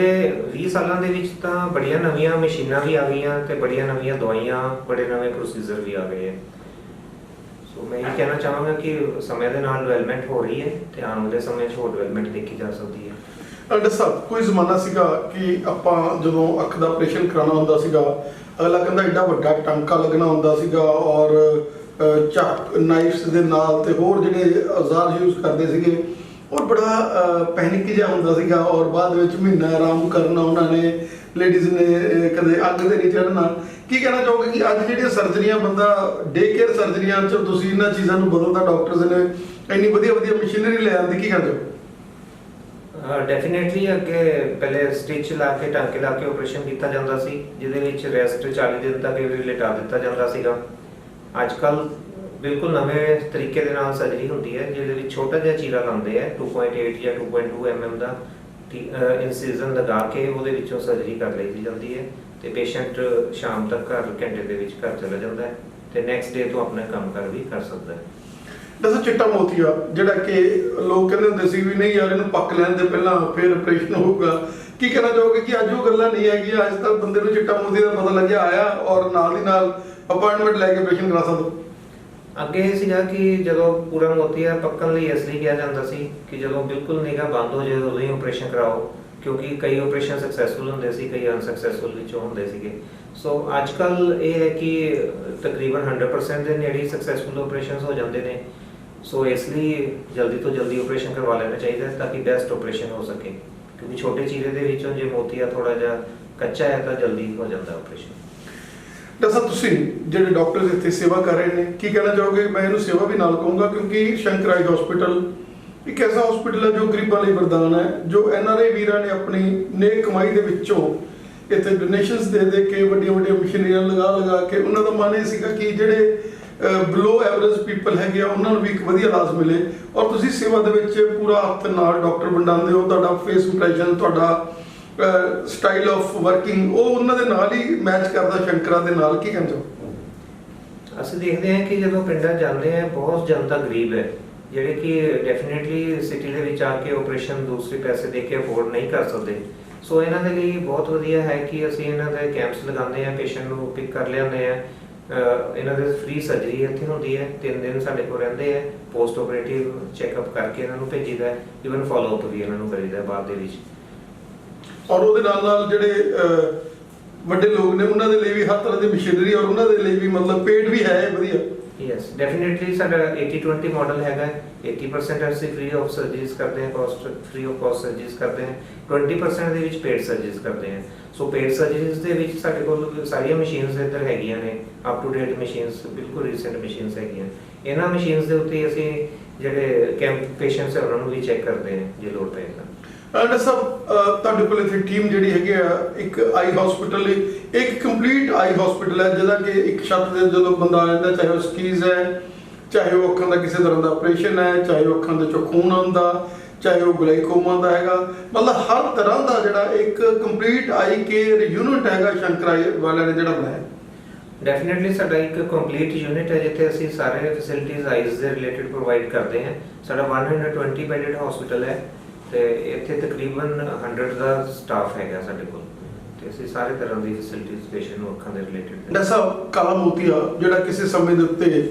20 ਸਾਲਾਂ ਦੇ ਵਿੱਚ ਤਾਂ ਬੜੀਆਂ ਨਵੀਆਂ ਮਸ਼ੀਨਾਂ ਵੀ ਆ ਗਈਆਂ ਤੇ ਬੜੀਆਂ ਨਵੀਆਂ ਦਵਾਈਆਂ, ਬੜੇ ਨਵੇਂ ਪ੍ਰੋਸੀਜਰ ਵੀ ਆ ਗਏ ਹੈ। ਸੋ ਮੈਂ ਇਹ ਕਹਿਣਾ ਚਾਹਾਂਗਾ ਕਿ ਸਮੇਂ ਦੇ ਨਾਲ ਡਿਵੈਲਪਮੈਂਟ ਹੋ ਰਹੀ ਹੈ ਤੇ ਆਉਣ ਵਾਲੇ ਸਮੇਂ 'ਚ ਹੋਰ ਡਿਵੈਲਪਮੈਂਟ ਦੇਖੀ ਜਾ ਸਕਦੀ ਹੈ। ਡਾਕਟਰ ਸਾਹਿਬ, ਕੋਈ ਜ਼ਮਾਨਾ ਸੀਗਾ ਕਿ ਆਪਾਂ ਜਦੋਂ ਅੱਖ ਦਾ ਆਪਰੇਸ਼ਨ ਕਰਾਉਣਾ ਹੁੰਦਾ ਸੀਗਾ, ਅਗਲਾ ਕਹਿੰਦਾ ਐਡਾ ਵੱਡਾ ਟਾਂਕਾ ਲੱਗਣਾ ਹੁੰਦਾ ਸੀਗਾ ਔਰ ਚੱਕ ਨਾਈਫਸ ਦੇ ਨਾਲ ਤੇ ਹੋਰ ਜਿਹੜੇ ਔਜ਼ਾਰ ਯੂਜ਼ ਕਰਦੇ ਸੀਗੇ ਔਰ ਬੜਾ ਪੈਨਿਕ ਜਿਹਾ ਹੁੰਦਾ ਸੀਗਾ ਔਰ ਬਾਅਦ ਵਿੱਚ ਮਹੀਨਾ ਆਰਾਮ ਕਰਨਾ ਉਹਨਾਂ ਨੇ, ਲੇਡੀਜ਼ ਨੇ ਕਦੇ ਅੱਗ ਤੇ ਨਹੀਂ ਚੜ੍ਹਨਾ। ਕੀ ਕਹਿਣਾ ਚਾਹੋਗੇ ਕਿ ਅੱਜ ਜਿਹੜੀਆਂ ਸਰਜਰੀਆਂ ਬੰਦਾ ਡੇ ਕੇਅਰ ਸਰਜਰੀਆਂ 'ਚ ਤੁਸੀਂ ਇਹਨਾਂ ਚੀਜ਼ਾਂ ਨੂੰ ਬਦਲਦਾ, ਡਾਕਟਰਸ ਨੇ ਇੰਨੀ ਵਧੀਆ ਵਧੀਆ ਮਸ਼ੀਨਰੀ ਲੈ ਆਉਂਦੀ, ਕੀ ਕਹਿੰਦੇ ਹੋ? ਡੈਫੀਨੇਟਲੀ ਅੱਗੇ ਪਹਿਲੇ ਸਟਿਚ ਲਾ ਕੇ ਟਾਂਕੇ ਲਾ ਕੇ ਆਪਰੇਸ਼ਨ ਕੀਤਾ ਜਾਂਦਾ ਸੀ, ਜਿਹਦੇ ਵਿੱਚ ਰੈਸਟ 40 ਦਿਨ ਤੱਕ ਇਹ ਲਿਟਾ ਦਿੱਤਾ ਜਾਂਦਾ ਸੀਗਾ। ਅੱਜ ਕੱਲ ਬਿਲਕੁਲ ਨਵੇਂ ਤਰੀਕੇ ਦੇ ਨਾਲ ਸਰਜਰੀ ਹੁੰਦੀ ਹੈ, ਜਿਹਦੇ ਵਿੱਚ ਛੋਟਾ ਜਿਹਾ ਚੀਰਾ ਲਾਉਂਦੇ ਆ 2.8 ਜਾਂ 2.2 mm ਦਾ ਇਨਸਿਜ਼ਨ ਲਗਾ ਕੇ ਉਹਦੇ ਵਿੱਚੋਂ ਸਰਜਰੀ ਕਰ ਲਈ ਜਾਂਦੀ ਹੈ ਤੇ ਪੇਸ਼ੈਂਟ ਸ਼ਾਮ ਤੱਕ ਘੰਟੇ ਦੇ ਵਿੱਚ ਘਰ ਚਲਾ ਜਾਂਦਾ ਹੈ ਤੇ ਨੈਕਸਟ ਡੇ ਤੋਂ ਆਪਣਾ ਕੰਮ ਕਰ ਵੀ ਕਰ ਸਕਦਾ ਹੈ। ਦੱਸੋ, ਚਿੱਟਾ ਮੋਤੀਆ ਜਿਹੜਾ ਕਿ ਲੋਕ ਕਹਿੰਦੇ ਹੁੰਦੇ ਸੀ ਵੀ ਨਹੀਂ ਯਾਰ ਇਹਨੂੰ ਪੱਕ ਲੈਣ ਦੇ ਪਹਿਲਾਂ ਫਿਰ ਆਪਰੇਸ਼ਨ ਹੋਊਗਾ, ਕੀ ਕਹਿਣਾ ਚਾਹੋਗੇ ਕਿ ਅੱਜ ਉਹ ਗੱਲਾਂ ਨਹੀਂ ਹੈਗੀਆਂ? ਅੱਜ ਤੱਕ ਬੰਦੇ ਨੂੰ ਚਿੱਟਾ ਮੋਤੀ ਦਾ ਪਤਾ ਲੱਗਿਆ ਆਇਆ ਔਰ ਨਾਲ ਦੀ ਨਾਲ ਅਪਾਇੰਟਮੈਂਟ ਲੈ ਕੇ ਆਪਰੇਸ਼ਨ ਕਰਾ ਸਕਦਾ। ਅੱਗੇ ਇਹ ਸੀਗਾ ਕਿ ਜਦੋਂ ਪੂਰਾ ਮੋਤੀਆ ਪੱਕਣ ਲਈ ਇਸ ਲਈ ਕਿਹਾ ਜਾਂਦਾ ਸੀ ਕਿ ਜਦੋਂ ਬਿਲਕੁਲ ਨਿਗਾਹ ਬੰਦ ਹੋ ਜਾਏ ਉਦੋਂ ਹੀ ਆਪਰੇਸ਼ਨ ਕਰਾਓ, ਕਿਉਂਕਿ ਕਈ ਆਪਰੇਸ਼ਨ ਸਕਸੈਸਫੁਲ ਹੁੰਦੇ ਸੀ, ਕਈ ਅਨਸਕਸੈਸਫੁਲ ਵਿੱਚੋਂ ਹੁੰਦੇ ਸੀਗੇ। ਸੋ ਅੱਜ ਕੱਲ ਇਹ ਹੈ ਕਿ ਤਕਰੀਬਨ 100% ਦੇ ਨੇੜੇ ਸਕਸੈਸਫੁਲ ਆਪਰੇਸ਼ਨਸ ਹੋ ਜਾਂਦੇ ਨੇ। ਸੋ ਇਸ ਲਈ ਜਲਦੀ ਤੋਂ ਜਲਦੀ ਆਪਰੇਸ਼ਨ ਕਰਵਾ ਲੈਣਾ ਚਾਹੀਦਾ ਹੈ ਤਾਂ ਕਿ ਬੈਸਟ ਆਪਰੇਸ਼ਨ ਹੋ ਸਕੇ, ਕਿਉਂਕਿ ਛੋਟੇ ਚੀਰੇ ਦੇ ਵਿੱਚੋਂ ਜੇ ਮੋਤੀਆ ਥੋੜਾ ਜਿਹਾ ਕੱਚਾ ਹੈ ਤਾਂ ਜਲਦੀ ਹੋ ਜਾਂਦਾ ਆਪਰੇਸ਼ਨ। ਡਾਕਟਰ ਸਾਹਿਬ, ਤੁਸੀਂ ਜਿਹੜੇ ਡਾਕਟਰ ਇੱਥੇ ਸੇਵਾ ਕਰ ਰਹੇ ਨੇ, ਕੀ ਕਹਿਣਾ ਚਾਹੋਗੇ? ਮੈਂ ਇਹਨੂੰ ਸੇਵਾ ਵੀ ਨਾਲ ਕਹੂੰਗਾ ਕਿਉਂਕਿ ਸ਼ੰਕਰ ਆਈ ਹਸਪੀਟਲ ਇੱਕ ਐਸਾ ਹਸਪੀਟਲ ਹੈ ਜੋ ਗਰੀਬਾਂ ਲਈ ਵਰਦਾਨ ਹੈ, ਜੋ NRI ਵੀਰਾਂ ਨੇ ਆਪਣੀ ਨੇਕ ਕਮਾਈ ਦੇ ਵਿੱਚੋਂ ਇੱਥੇ ਡੋਨੇਸ਼ਨਸ ਦੇ ਦੇ ਕੇ ਵੱਡੀਆਂ ਵੱਡੀਆਂ ਮਸ਼ੀਨਰੀਆਂ ਲਗਾ ਕੇ ਉਹਨਾਂ ਦਾ ਮਨ ਇਹ ਸੀਗਾ ਕਿ ਜਿਹੜੇ ਬਿਲੋ ਐਵਰੇਜ ਪੀਪਲ ਹੈਗੇ ਆ ਉਹਨਾਂ ਨੂੰ ਵੀ ਇੱਕ ਵਧੀਆ ਇਲਾਜ ਮਿਲੇ ਔਰ ਤੁਸੀਂ ਸੇਵਾ ਦੇ ਵਿੱਚ ਪੂਰਾ ਹੱਥ ਨਾਲ ਡਾਕਟਰ ਵੰਡਾਉਂਦੇ ਹੋ। ਤੁਹਾਡਾ ਫੇਸ ਇੰਪ੍ਰੈਸ਼ਨ, ਤੁਹਾਡਾ ਸਟਾਈਲ ਆਫ ਵਰਕਿੰਗ ਉਹ ਉਹਨਾਂ ਦੇ ਨਾਲ ਹੀ ਮੈਚ ਕਰਦਾ ਸ਼ੰਕਰਾ ਦੇ ਨਾਲ, ਕੀ ਕਹਿੰਦੇ ਹੋ? ਅਸੀਂ ਦੇਖਦੇ ਹਾਂ ਕਿ ਜਦੋਂ ਪਿੰਡਾਂ ਜਾਂਦੇ ਆ ਬਹੁਤ ਜਨਤਾ ਗਰੀਬ ਹੈ ਜਿਹੜੇ ਕਿ ਡੈਫੀਨੇਟਲੀ ਸਿਟੀ ਦੇ ਵਿੱਚ ਆ ਕੇ ਆਪਰੇਸ਼ਨ ਦੂਸਰੇ ਪੈਸੇ ਦੇ ਕੇ ਅਫੋਰਡ ਨਹੀਂ ਕਰ ਸਕਦੇ। ਸੋ ਇਹਨਾਂ ਦੇ ਲਈ ਬਹੁਤ ਵਧੀਆ ਹੈ ਕਿ ਅਸੀਂ ਇਹਨਾਂ ਦੇ ਕੈਂਪਸ ਲਗਾਉਂਦੇ ਆ, ਪੇਸ਼ੈਂਟ ਨੂੰ ਪਿਕ ਕਰ ਲਿਆਉਂਦੇ ਆ, ਇਹਨਾਂ ਦੇ ਫ੍ਰੀ ਸਰਜਰੀ ਇੱਥੇ ਹੁੰਦੀ ਹੈ, 3 ਦਿਨ ਸਾਡੇ ਕੋਲ ਰਹਿੰਦੇ ਆ, ਪੋਸਟ ਆਪਰੇਟਿਵ ਚੈੱਕਅਪ ਕਰਕੇ ਇਹਨਾਂ ਨੂੰ ਭੇਜੀਦਾ, ਇਵਨ ਫੋਲੋ ਅਪ ਵੀ ਇਹਨਾਂ ਨੂੰ ਕਰੀਦਾ ਬਾਅਦ ਦੇ ਵਿੱਚ। ਔਰ ਉਹਦੇ ਨਾਲ ਜਿਹੜੇ ਵੱਡੇ ਲੋਕ ਨੇ ਉਹਨਾਂ ਦੇ ਲਈ ਵੀ ਹਰ ਤਰ੍ਹਾਂ ਦੀ ਮਸ਼ੀਨਰੀ ਔਰ ਉਹਨਾਂ ਦੇ ਲਈ ਵੀ ਮਤਲਬ ਪੇਡ ਵੀ ਹੈ ਵਧੀਆ। ਯੈਸ, ਡੈਫੀਨੇਟਲੀ ਸਾਡਾ 80-20 ਮਾਡਲ ਹੈਗਾ। 80% ਅਸੀਂ ਫ੍ਰੀ ਆਫ ਸਰਜਰੀਜ਼ ਕਰਦੇ ਹਾਂ, ਫ੍ਰੀ ਆਫ ਕਾਸਟ ਸਰਜਰੀਜ਼ ਕਰਦੇ ਹਾਂ, 20% ਦੇ ਵਿੱਚ ਪੇਡ ਸਰਜਰੀਜ਼ ਕਰਦੇ ਹਾਂ। ਸੋ ਪੇਡ ਸਰਜਰੀਜ਼ ਦੇ ਵਿੱਚ ਸਾਡੇ ਕੋਲ ਸਾਰੀਆਂ ਮਸ਼ੀਨਸ ਇੱਧਰ ਹੈਗੀਆਂ ਨੇ, ਅਪ ਟੂ ਡੇਟ ਮਸ਼ੀਨਸ, ਬਿਲਕੁਲ ਰੀਸੈਂਟ ਮਸ਼ੀਨਸ ਹੈਗੀਆਂ। ਇਹਨਾਂ ਮਸ਼ੀਨਸ ਦੇ ਉੱਤੇ ਅਸੀਂ ਜਿਹੜੇ ਕੈਂਪ ਪੇਸ਼ੈਂਟਸ ਹੈ ਉਹਨਾਂ ਨੂੰ ਵੀ ਚੈੱਕ ਕਰਦੇ ਹਾਂ ਜੇ ਲੋੜ ਪਏ ਤਾਂ। ਡਾਕਟਰ ਸਾਹਿਬ, ਤੁਹਾਡੇ ਕੋਲ ਇੱਥੇ ਟੀਮ ਜਿਹੜੀ ਹੈਗੀ ਆ ਇੱਕ ਆਈ ਹਸਪੀਟਲ ਲਈ ਇੱਕ ਕੰਪਲੀਟ ਆਈ ਹਸਪੀਟਲ ਹੈ ਜਿਹਦਾ ਕਿ ਇੱਕ ਛੱਤ ਦੇ ਜਦੋਂ ਬੰਦਾ ਆ ਜਾਂਦਾ, ਚਾਹੇ ਉਹ ਸਕੀਜ਼ ਹੈ, ਚਾਹੇ ਉਹ ਅੱਖਾਂ ਦਾ ਕਿਸੇ ਤਰ੍ਹਾਂ ਦਾ ਆਪਰੇਸ਼ਨ ਹੈ, ਚਾਹੇ ਉਹ ਅੱਖਾਂ ਦੇ ਚੋਂ ਖੂਨ ਆਉਂਦਾ, ਚਾਹੇ ਉਹ ਗਲਾਈਕੋਮਾ ਦਾ ਹੈਗਾ, ਮਤਲਬ ਹਰ ਤਰ੍ਹਾਂ ਦਾ ਜਿਹੜਾ ਇੱਕ ਕੰਪਲੀਟ ਆਈ ਕੇਅਰ ਯੂਨਿਟ ਹੈਗਾ ਸ਼ੰਕਰ ਆਈ ਵਾਲਿਆਂ ਨੇ ਜਿਹੜਾ ਬਣਾਇਆ। ਡੈਫੀਨੇਟਲੀ ਸਾਡਾ ਇੱਕ ਕੰਪਲੀਟ ਯੂਨਿਟ ਹੈ ਜਿੱਥੇ ਅਸੀਂ ਸਾਰੇ ਫੈਸਿਲਿਟੀਜ਼ ਆਈਜ਼ ਦੇ ਰਿਲੇਟਡ ਪ੍ਰੋਵਾਈਡ ਕਰਦੇ ਹਾਂ। ਸਾਡਾ 120 ਬੈਡਡ ਹਸਪੀਟਲ ਹੈ ਤੇ ਇੱਥੇ ਤਕਰੀਬਨ 100 ਦਾ ਸਟਾਫ ਹੈਗਾ ਸਾਡੇ ਕੋਲ ਤੇ ਅਸੀਂ ਸਾਰੇ ਤਰ੍ਹਾਂ ਦੀ ਫੈਸਿਲਿਟੀਜ਼ ਪੇਸ਼ੈਂਟ ਨੂੰ ਅੱਖਾਂ ਦੇ ਰਿਲੇਟਡ। ਡਾਕਟਰ ਸਾਹਿਬ, ਕਾਲਾ ਮੋਤੀਆ ਜਿਹੜਾ ਕਿਸੇ ਸਮੇਂ ਦੇ ਉੱਤੇ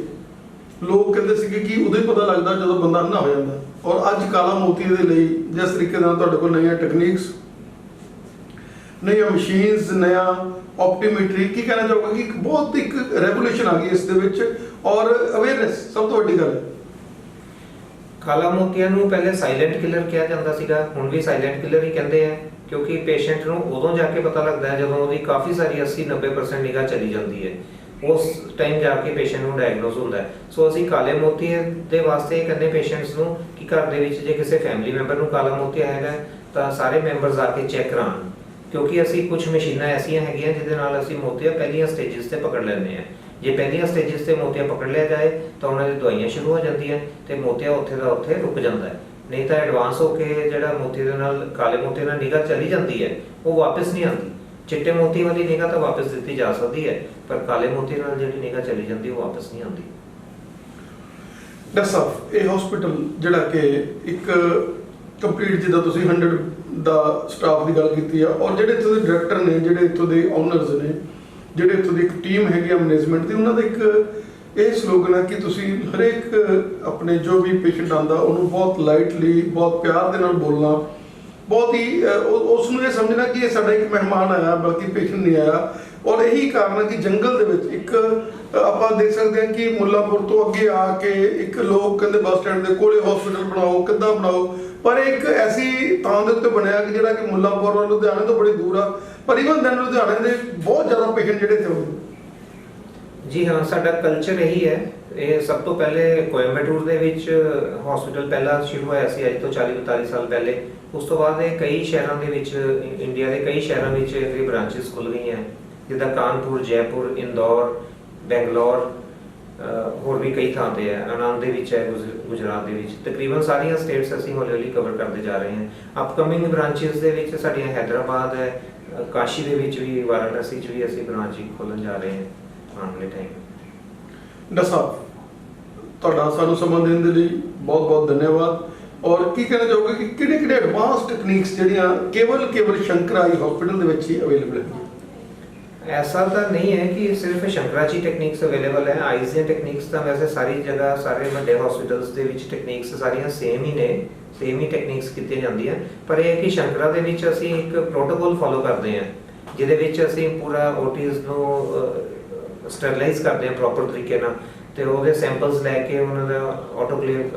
ਲੋਕ ਕਹਿੰਦੇ ਸੀਗੇ ਕਿ ਉਦੋਂ ਹੀ ਪਤਾ ਲੱਗਦਾ ਜਦੋਂ ਬੰਦਾ ਅੰਨਾ ਹੋ ਜਾਂਦਾ, ਔਰ ਅੱਜ ਕਾਲਾ ਮੋਤੀਆ ਦੇ ਲਈ ਜਿਸ ਤਰੀਕੇ ਨਾਲ ਤੁਹਾਡੇ ਕੋਲ ਨਵੀਆਂ ਟੈਕਨੀਕਸ, ਨਵੀਆਂ ਮਸ਼ੀਨਸ, ਨया ਆਪਟੀਮੈਟਰੀ, ਕੀ ਕਹਿਣਾ ਚਾਹੋਗੇ ਕਿ ਇੱਕ ਬਹੁਤ ਇੱਕ ਰੈਵੋਲੂਸ਼ਨ ਆ ਗਈ ਇਸ ਦੇ ਵਿੱਚ ਔਰ ਅਵੇਅਰਨੈਸ ਸਭ ਤੋਂ ਵੱਡੀ ਗੱਲ ਹੈ। ਕਾਲਾ ਮੋਤੀਆ ਨੂੰ ਪਹਿਲੇ ਸਾਇਲੈਂਟ ਕਿਲਰ ਕਿਹਾ ਜਾਂਦਾ ਸੀਗਾ, ਹੁਣ ਵੀ ਸਾਇਲੈਂਟ ਕਿਲਰ ਹੀ ਕਹਿੰਦੇ ਆ ਕਿਉਂਕਿ ਪੇਸ਼ੈਂਟ ਨੂੰ ਉਦੋਂ ਜਾ ਕੇ ਪਤਾ ਲੱਗਦਾ ਹੈ ਜਦੋਂ ਉਹਦੀ ਕਾਫੀ ਸਾਰੀ 80-90% ਨਿਗਾਹ ਚਲੀ ਜਾਂਦੀ ਹੈ, ਉਸ ਟਾਈਮ ਜਾ ਕੇ ਪੇਸ਼ੈਂਟ ਨੂੰ ਡਾਇਗਨੋਸ ਹੁੰਦਾ ਹੈ। ਸੋ ਅਸੀਂ ਕਾਲੇ ਮੋਤੀਏ ਦੇ ਵਾਸਤੇ ਕਹਿੰਦੇ ਪੇਸ਼ੈਂਟਸ ਨੂੰ ਕਿ ਘਰ ਦੇ ਵਿੱਚ ਜੇ ਕਿਸੇ ਫੈਮਿਲੀ ਮੈਂਬਰ ਨੂੰ ਕਾਲਾ ਮੋਤੀਆ ਹੈਗਾ ਤਾਂ ਸਾਰੇ ਮੈਂਬਰਸ ਆ ਕੇ ਚੈੱਕ ਕਰਾਉਣ, ਕਿਉਂਕਿ ਅਸੀਂ ਕੁਝ ਮਸ਼ੀਨਾਂ ਐਸੀਆਂ ਹੈਗੀਆਂ ਜਿਹਦੇ ਨਾਲ ਅਸੀਂ ਮੋਤੀਆ ਪਹਿਲੀਆਂ ਸਟੇਜਸ ਤੇ ਪਕੜ ਲੈਂਦੇ ਹਾਂ। ਜੇ ਪਹਿਲੀਆਂ ਸਟੇਜਸ ਤੇ ਮੋਤੀਆ ਪਕੜ ਲਿਆ ਜਾਏ ਤਾਂ ਉਹਨਾਂ ਦੀ ਦਵਾਈਆਂ ਸ਼ੁਰੂ ਹੋ ਜਾਂਦੀਆਂ ਤੇ ਮੋਤੀਆ ਉੱਥੇ ਦਾ ਉੱਥੇ ਰੁਕ ਜਾਂਦਾ ਹੈ। ਨਹੀਂ ਤਾਂ ਐਡਵਾਂਸ ਹੋ ਕੇ ਜਿਹੜਾ ਮੋਤੀ ਦੇ ਨਾਲ ਕਾਲੇ ਮੋਤੀ ਨਾਲ ਨਿਗਾਹ ਚਲੀ ਜਾਂਦੀ ਹੈ ਉਹ ਵਾਪਸ ਨਹੀਂ ਆਉਂਦੀ। ਚਿੱਟੇ ਮੋਤੀ ਵਾਲੀ ਨਿਗਾਹ ਤਾਂ ਵਾਪਸ ਦਿੱਤੀ ਜਾ ਸਕਦੀ ਹੈ, ਪਰ ਕਾਲੇ ਮੋਤੀ ਨਾਲ ਜਿਹੜੀ ਨਿਗਾਹ ਚਲੀ ਜਾਂਦੀ ਉਹ ਵਾਪਸ ਨਹੀਂ ਆਉਂਦੀ। ਡਾਕਟਰ ਸਾਹਿਬ, ਇਹ ਹਸਪੀਟਲ ਜਿਹੜਾ ਕਿ ਇੱਕ ਕੰਪਲੀਟ ਜਿੱਦਾਂ ਤੁਸੀਂ 100 ਦਾ ਸਟਾਫ ਦੀ ਗੱਲ ਕੀਤੀ ਆ ਔਰ ਜਿਹੜੇ ਇੱਥੋਂ ਦੇ ਡਾਇਰੈਕਟਰ ਨੇ, ਜਿਹੜੇ ਇੱਥੋਂ ਦੇ ਓਨਰਸ ਨੇ, ਜਿਹੜੇ ਇੱਥੋਂ ਦੀ ਇੱਕ ਟੀਮ ਹੈਗੀ ਆ ਮੈਨੇਜਮੈਂਟ ਦੀ, ਉਹਨਾਂ ਦਾ ਇੱਕ ਇਹ ਸਲੋਗਨ ਹੈ ਕਿ ਤੁਸੀਂ ਹਰੇਕ ਆਪਣੇ ਜੋ ਵੀ ਪੇਸ਼ੈਂਟ ਆਉਂਦਾ ਉਹਨੂੰ ਬਹੁਤ ਲਾਈਟਲੀ, ਬਹੁਤ ਪਿਆਰ ਦੇ ਨਾਲ ਬੋਲਣਾ ਬਹੁਤ ਹੀ ਉਸ ਨੂੰ ਇਹ ਸਮਝਣਾ ਕਿ ਇਹ ਸਾਡਾ ਇੱਕ ਮਹਿਮਾਨ ਆਇਆ, ਬਲਕਿ ਪੇਸ਼ੈਂਟ ਨਹੀਂ ਆਇਆ। ਔਰ ਇਹੀ ਕਾਰਨ ਹੈ ਕਿ ਜੰਗਲ ਦੇ ਵਿੱਚ ਇੱਕ ਆਪਾਂ ਦੇਖ ਸਕਦੇ ਹਾਂ ਕਿ ਮੁੱਲਾਂਪੁਰ ਤੋਂ ਅੱਗੇ ਆ ਕੇ ਇੱਕ ਲੋਕ ਕਹਿੰਦੇ ਬੱਸ ਸਟੈਂਡ ਦੇ ਕੋਲੇ ਹਸਪੀਟਲ ਬਣਾਓ, ਕਿੱਦਾਂ ਬਣਾਓ, ਪਰ ਇੱਕ ਐਸੀ ਥਾਂ ਦੇ ਉੱਤੇ ਬਣਿਆ ਕਿ ਜਿਹੜਾ ਕਿ ਮੁੱਲਾਂਪੁਰ ਔਰ ਲੁਧਿਆਣੇ ਤੋਂ ਬੜੀ ਦੂਰ ਆ, ਪਰ ਇਵਨ ਦੈਨ ਲੁਧਿਆਣੇ ਦੇ ਬਹੁਤ ਜ਼ਿਆਦਾ ਪੇਸ਼ੈਂਟ ਜਿਹੜੇ ਇੱਥੇ ਆਉਂਦੇ। ਜੀ ਹਾਂ, ਸਾਡਾ ਕਲਚਰ ਇਹੀ ਹੈ। ਇਹ ਸਭ ਤੋਂ ਪਹਿਲੇ ਕੋਇੰਬਟੂਰ ਦੇ ਵਿੱਚ ਹਸਪੀਟਲ ਪਹਿਲਾਂ ਸ਼ੁਰੂ ਹੋਇਆ ਸੀ, ਅੱਜ ਤੋਂ 40-42 ਸਾਲ ਪਹਿਲੇ। ਉਸ ਤੋਂ ਬਾਅਦ ਇਹ ਕਈ ਸ਼ਹਿਰਾਂ ਦੇ ਵਿੱਚ, ਇੰਡੀਆ ਦੇ ਕਈ ਸ਼ਹਿਰਾਂ ਵਿੱਚ ਇਹਦੇ ਬ੍ਰਾਂਚਿਸ ਖੁੱਲ੍ਹ ਗਈਆਂ, ਜਿੱਦਾਂ ਕਾਨਪੁਰ, ਜੈਪੁਰ, ਇੰਦੌਰ, ਬੈਂਗਲੌਰ, ਹੋਰ ਵੀ ਕਈ ਥਾਂ ਤੇ ਹੈ। ਆਨੰਦ ਦੇ ਵਿੱਚ ਹੈ, ਗੁਜਰਾਤ ਦੇ ਵਿੱਚ। ਤਕਰੀਬਨ ਸਾਰੀਆਂ ਸਟੇਟਸ ਅਸੀਂ ਹੌਲੀ ਹੌਲੀ ਕਵਰ ਕਰਦੇ ਜਾ ਰਹੇ ਹਾਂ। ਅਪਕਮਿੰਗ ਬ੍ਰਾਂਚਿਸ ਦੇ ਵਿੱਚ ਸਾਡੀਆਂ ਹੈਦਰਾਬਾਦ ਹੈ, ਕਾਸ਼ੀ ਦੇ ਵਿੱਚ ਵੀ, ਵਾਰਾਣਸੀ 'ਚ ਵੀ ਅਸੀਂ ਬ੍ਰਾਂਚ ਖੋਲ੍ਹਣ ਜਾ ਰਹੇ ਹਾਂ ਆਉਣ ਵਾਲੇ ਟਾਈਮ। ਡਾਕਟਰ ਸਾਹਿਬ, ਤੁਹਾਡਾ ਸਾਨੂੰ ਸਮਾਂ ਦੇਣ ਦੇ ਲਈ ਬਹੁਤ ਬਹੁਤ ਧੰਨਵਾਦ। ਔਰ ਕੀ ਕਹਿਣਾ ਚਾਹੋਗੇ ਕਿ ਕਿਹੜੇ ਐਡਵਾਂਸ ਟੈਕਨੀਕਸ ਜਿਹੜੀਆਂ ਕੇਵਲ ਸ਼ੰਕਰ ਆਈ ਹਸਪੀਟਲ ਦੇ ਵਿੱਚ ਹੀ ਅਵੇਲੇਬਲ ਹੈ? ऐसा तो नहीं है कि सिर्फ शंकराची टेक्निक्स अवेलेबल है। आईज ਦੀਆਂ ਟੈਕਨੀਕਸ ਤਾਂ ਵੈਸੇ ਸਾਰੀ ਜਗ੍ਹਾ, ਸਾਰੇ ਵੱਡੇ ਹਸਪੀਟਲਸ ਦੇ ਵਿੱਚ ਟੈਕਨੀਕਸ ਸਾਰੀਆਂ ਸੇਮ ਹੀ ਨੇ, ਸੇਮ ਹੀ ਟੈਕਨੀਕਸ ਕੀਤੀਆਂ ਜਾਂਦੀਆਂ। ਪਰ ਇਹ ਕਿ ਸ਼ੰਕਰਾ ਦੇ ਵਿੱਚ ਅਸੀਂ ਇੱਕ ਪ੍ਰੋਟੋਕੋਲ ਫੋਲੋ ਕਰਦੇ ਹਾਂ, ਜਿਹਦੇ ਵਿੱਚ ਅਸੀਂ ਪੂਰਾ ਓਟੀਜ਼ ਨੂੰ ਸਟਰਲਾਈਜ਼ ਕਰਦੇ ਹਾਂ ਪ੍ਰੋਪਰ ਤਰੀਕੇ ਨਾਲ, ਤੇ ਉਹਦੇ ਸੈਂਪਲਸ ਲੈ ਕੇ ਉਹਨਾਂ ਦਾ ਆਟੋਕਲੇਵ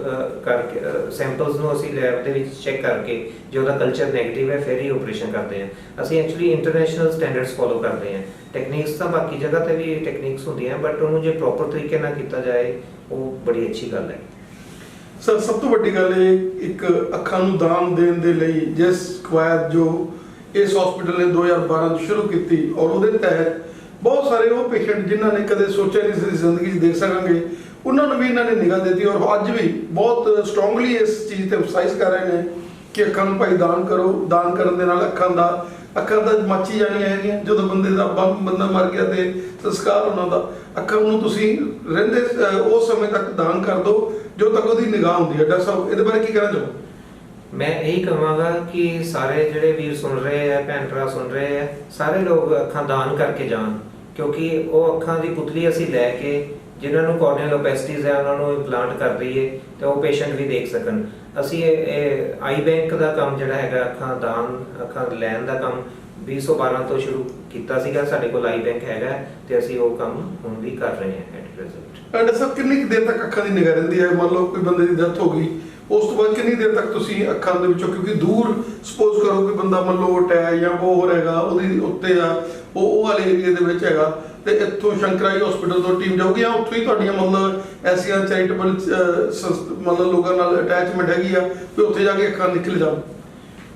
ਕਰਕੇ ਸੈਂਪਲਸ ਨੂੰ ਅਸੀਂ ਲੈਬ ਦੇ ਵਿੱਚ ਚੈੱਕ ਕਰਕੇ ਜੇ ਉਹਦਾ ਕਲਚਰ ਨੈਗੇਟਿਵ ਹੈ ਫਿਰ ਹੀ ਆਪਰੇਸ਼ਨ ਕਰਦੇ ਹਾਂ। ਅਸੀਂ ਐਕਚੁਅਲੀ ਇੰਟਰਨੈਸ਼ਨਲ ਸਟੈਂਡਰਡਸ ਫੋਲੋ ਕਰਦੇ ਹਾਂ। ਟੈਕਨੀਕਸ ਤਾਂ ਬਾਕੀ ਜਗ੍ਹਾ ਤੇ ਵੀ ਟੈਕਨੀਕਸ ਹੁੰਦੀਆਂ, ਬਟ ਉਹਨੂੰ ਜੇ ਪ੍ਰੋਪਰ ਤਰੀਕੇ ਨਾਲ ਕੀਤਾ ਜਾਏ ਉਹ ਬੜੀ ਅੱਛੀ ਗੱਲ ਹੈ। ਸਰ, ਸਭ ਤੋਂ ਵੱਡੀ ਗੱਲ ਇਹ ਇੱਕ ਅੱਖਾਂ ਨੂੰ ਦਾਨ ਦੇਣ ਦੇ ਲਈ ਜਿਸ ਕਵਾਇਦ ਜੋ ਇਸ ਹਸਪੀਟਲ ਨੇ 2012 ਚ ਸ਼ੁਰੂ ਕੀਤੀ, ਔਰ ਉਹਦੇ ਤਹਿਤ ਬਹੁਤ ਸਾਰੇ ਉਹ ਪੇਸ਼ੈਂਟ ਜਿਨ੍ਹਾਂ ਨੇ ਕਦੇ ਸੋਚਿਆ ਨਹੀਂ ਸੀ ਜ਼ਿੰਦਗੀ 'ਚ ਦੇਖ ਸਕਾਂਗੇ, ਉਹਨਾਂ ਨੂੰ ਵੀ ਇਹਨਾਂ ਨੇ ਨਿਗਾਹ ਦਿੱਤੀ। ਔਰ ਅੱਜ ਵੀ ਬਹੁਤ ਸਟਰੋਂਗਲੀ ਇਸ ਚੀਜ਼ ਤੇ ਐਮਫਸਾਈਜ਼ ਕਰ ਰਹੇ ਨੇ ਕਿ ਅੱਖਾਂ ਨੂੰ ਭਾਈ ਦਾਨ ਕਰੋ। ਦਾਨ ਕਰਨ ਦੇ ਨਾਲ ਅੱਖਾਂ ਦਾ ਮੱਚੀ ਜਾਣੀਆਂ ਹੈਗੀਆਂ। ਜਦੋਂ ਬੰਦਾ ਮਰ ਗਿਆ ਤੇ ਸੰਸਕਾਰ ਉਹਨਾਂ ਦਾ, ਅੱਖਾਂ ਨੂੰ ਤੁਸੀਂ ਰਹਿੰਦੇ ਉਸ ਸਮੇਂ ਤੱਕ ਦਾਨ ਕਰ ਦਿਓ ਜਦੋਂ ਤੱਕ ਉਹਦੀ ਨਿਗਾਹ ਹੁੰਦੀ ਹੈ। ਡਾਕਟਰ ਸਾਹਿਬ, ਇਹਦੇ ਬਾਰੇ ਕੀ ਕਹਿਣਾ ਚਾਹੋ? ਮੈਂ ਇਹੀ ਕਹਾਂਗਾ ਕਿ ਸਾਰੇ ਜਿਹੜੇ ਵੀਰ ਸੁਣ ਰਹੇ ਆ, ਭੈਣ ਭਰਾ ਸੁਣ ਰਹੇ ਆ, ਸਾਰੇ ਲੋਕ ਅੱਖਾਂ ਦਾਨ ਕਰਕੇ ਜਾਣ, ਕਿਉਂਕਿ ਉਹ ਅੱਖਾਂ ਦੀ ਪੁਤਲੀ ਅਸੀਂ ਲੈ ਕੇ ਜਿਨ੍ਹਾਂ ਨੂੰ ਕੋਰਨੀਅਲ ਓਪੈਸਿਟੀਜ਼ ਹੈ ਉਹਨਾਂ ਨੂੰ ਇੰਪਲਾਂਟ ਕਰ ਦਈਏ ਤੇ ਉਹ ਪੇਸ਼ੈਂਟ ਵੀ ਦੇਖ ਸਕਣ। ਅਸੀਂ ਇਹ ਆਈ ਬੈਂਕ ਦਾ ਕੰਮ ਜਿਹੜਾ ਹੈਗਾ, ਅੱਖਾਂ ਦਾਨ, ਅੱਖਾਂ ਲੈਣ ਦਾ ਕੰਮ 2012 ਤੋਂ ਸ਼ੁਰੂ ਕੀਤਾ ਸੀਗਾ। ਸਾਡੇ ਕੋਲ ਆਈ ਬੈਂਕ ਹੈਗਾ ਤੇ ਅਸੀਂ ਉਹ ਕੰਮ ਹੁਣ ਵੀ ਕਰ ਰਹੇ ਹਾਂ ਐਟ ਪ੍ਰੈਜ਼ੈਂਟ। ਡਾਕਟਰ ਸਾਹਿਬ, ਕਿੰਨੀ ਦੇਰ ਤੱਕ ਅੱਖਾਂ ਦੀ ਨਿਗਾਹ ਰਹਿੰਦੀ ਹੈ? ਮੰਨ ਲਓ ਕੋਈ ਬੰਦੇ ਦੀ ਡੈਥ ਹੋ ਗਈ, ਉਸ ਤੋਂ ਬਾਅਦ ਕਿੰਨੀ ਦੇਰ ਤੱਕ ਤੁਸੀਂ ਅੱਖਾਂ ਦੇ ਵਿੱਚੋਂ, ਕਿਉਂਕਿ ਦੂਰ ਸਪੋਜ਼ ਕਰੋ ਕਿ ਬੰਦਾ ਮਲੋਟ ਹੈ ਜਾਂ ਹੋਰ ਹੈਗਾ, ਉਹਦੀ ਉੱਤੇ ਆ ਉਹ ਵਾਲੇ ਏਰੀਆ ਦੇ ਵਿੱਚ ਹੈਗਾ, ਤੇ ਇੱਥੋਂ ਸ਼ੰਕਰਾਈ ਹਸਪੀਟਲ ਤੋਂ ਟੀਮ ਜਾਊਗੀ ਜਾਂ ਉੱਥੋਂ ਹੀ ਤੁਹਾਡੀਆਂ ਮਤਲਬ ਐਸੀਆਂ ਚੈਰੀਟੇਬਲ ਮਤਲਬ ਲੋਕਾਂ ਨਾਲ ਅਟੈਚਮੈਂਟ ਹੈਗੀ ਆ ਕਿ ਉੱਥੇ ਜਾ ਕੇ ਅੱਖਾਂ ਨਿਕਲ ਜਾਣ?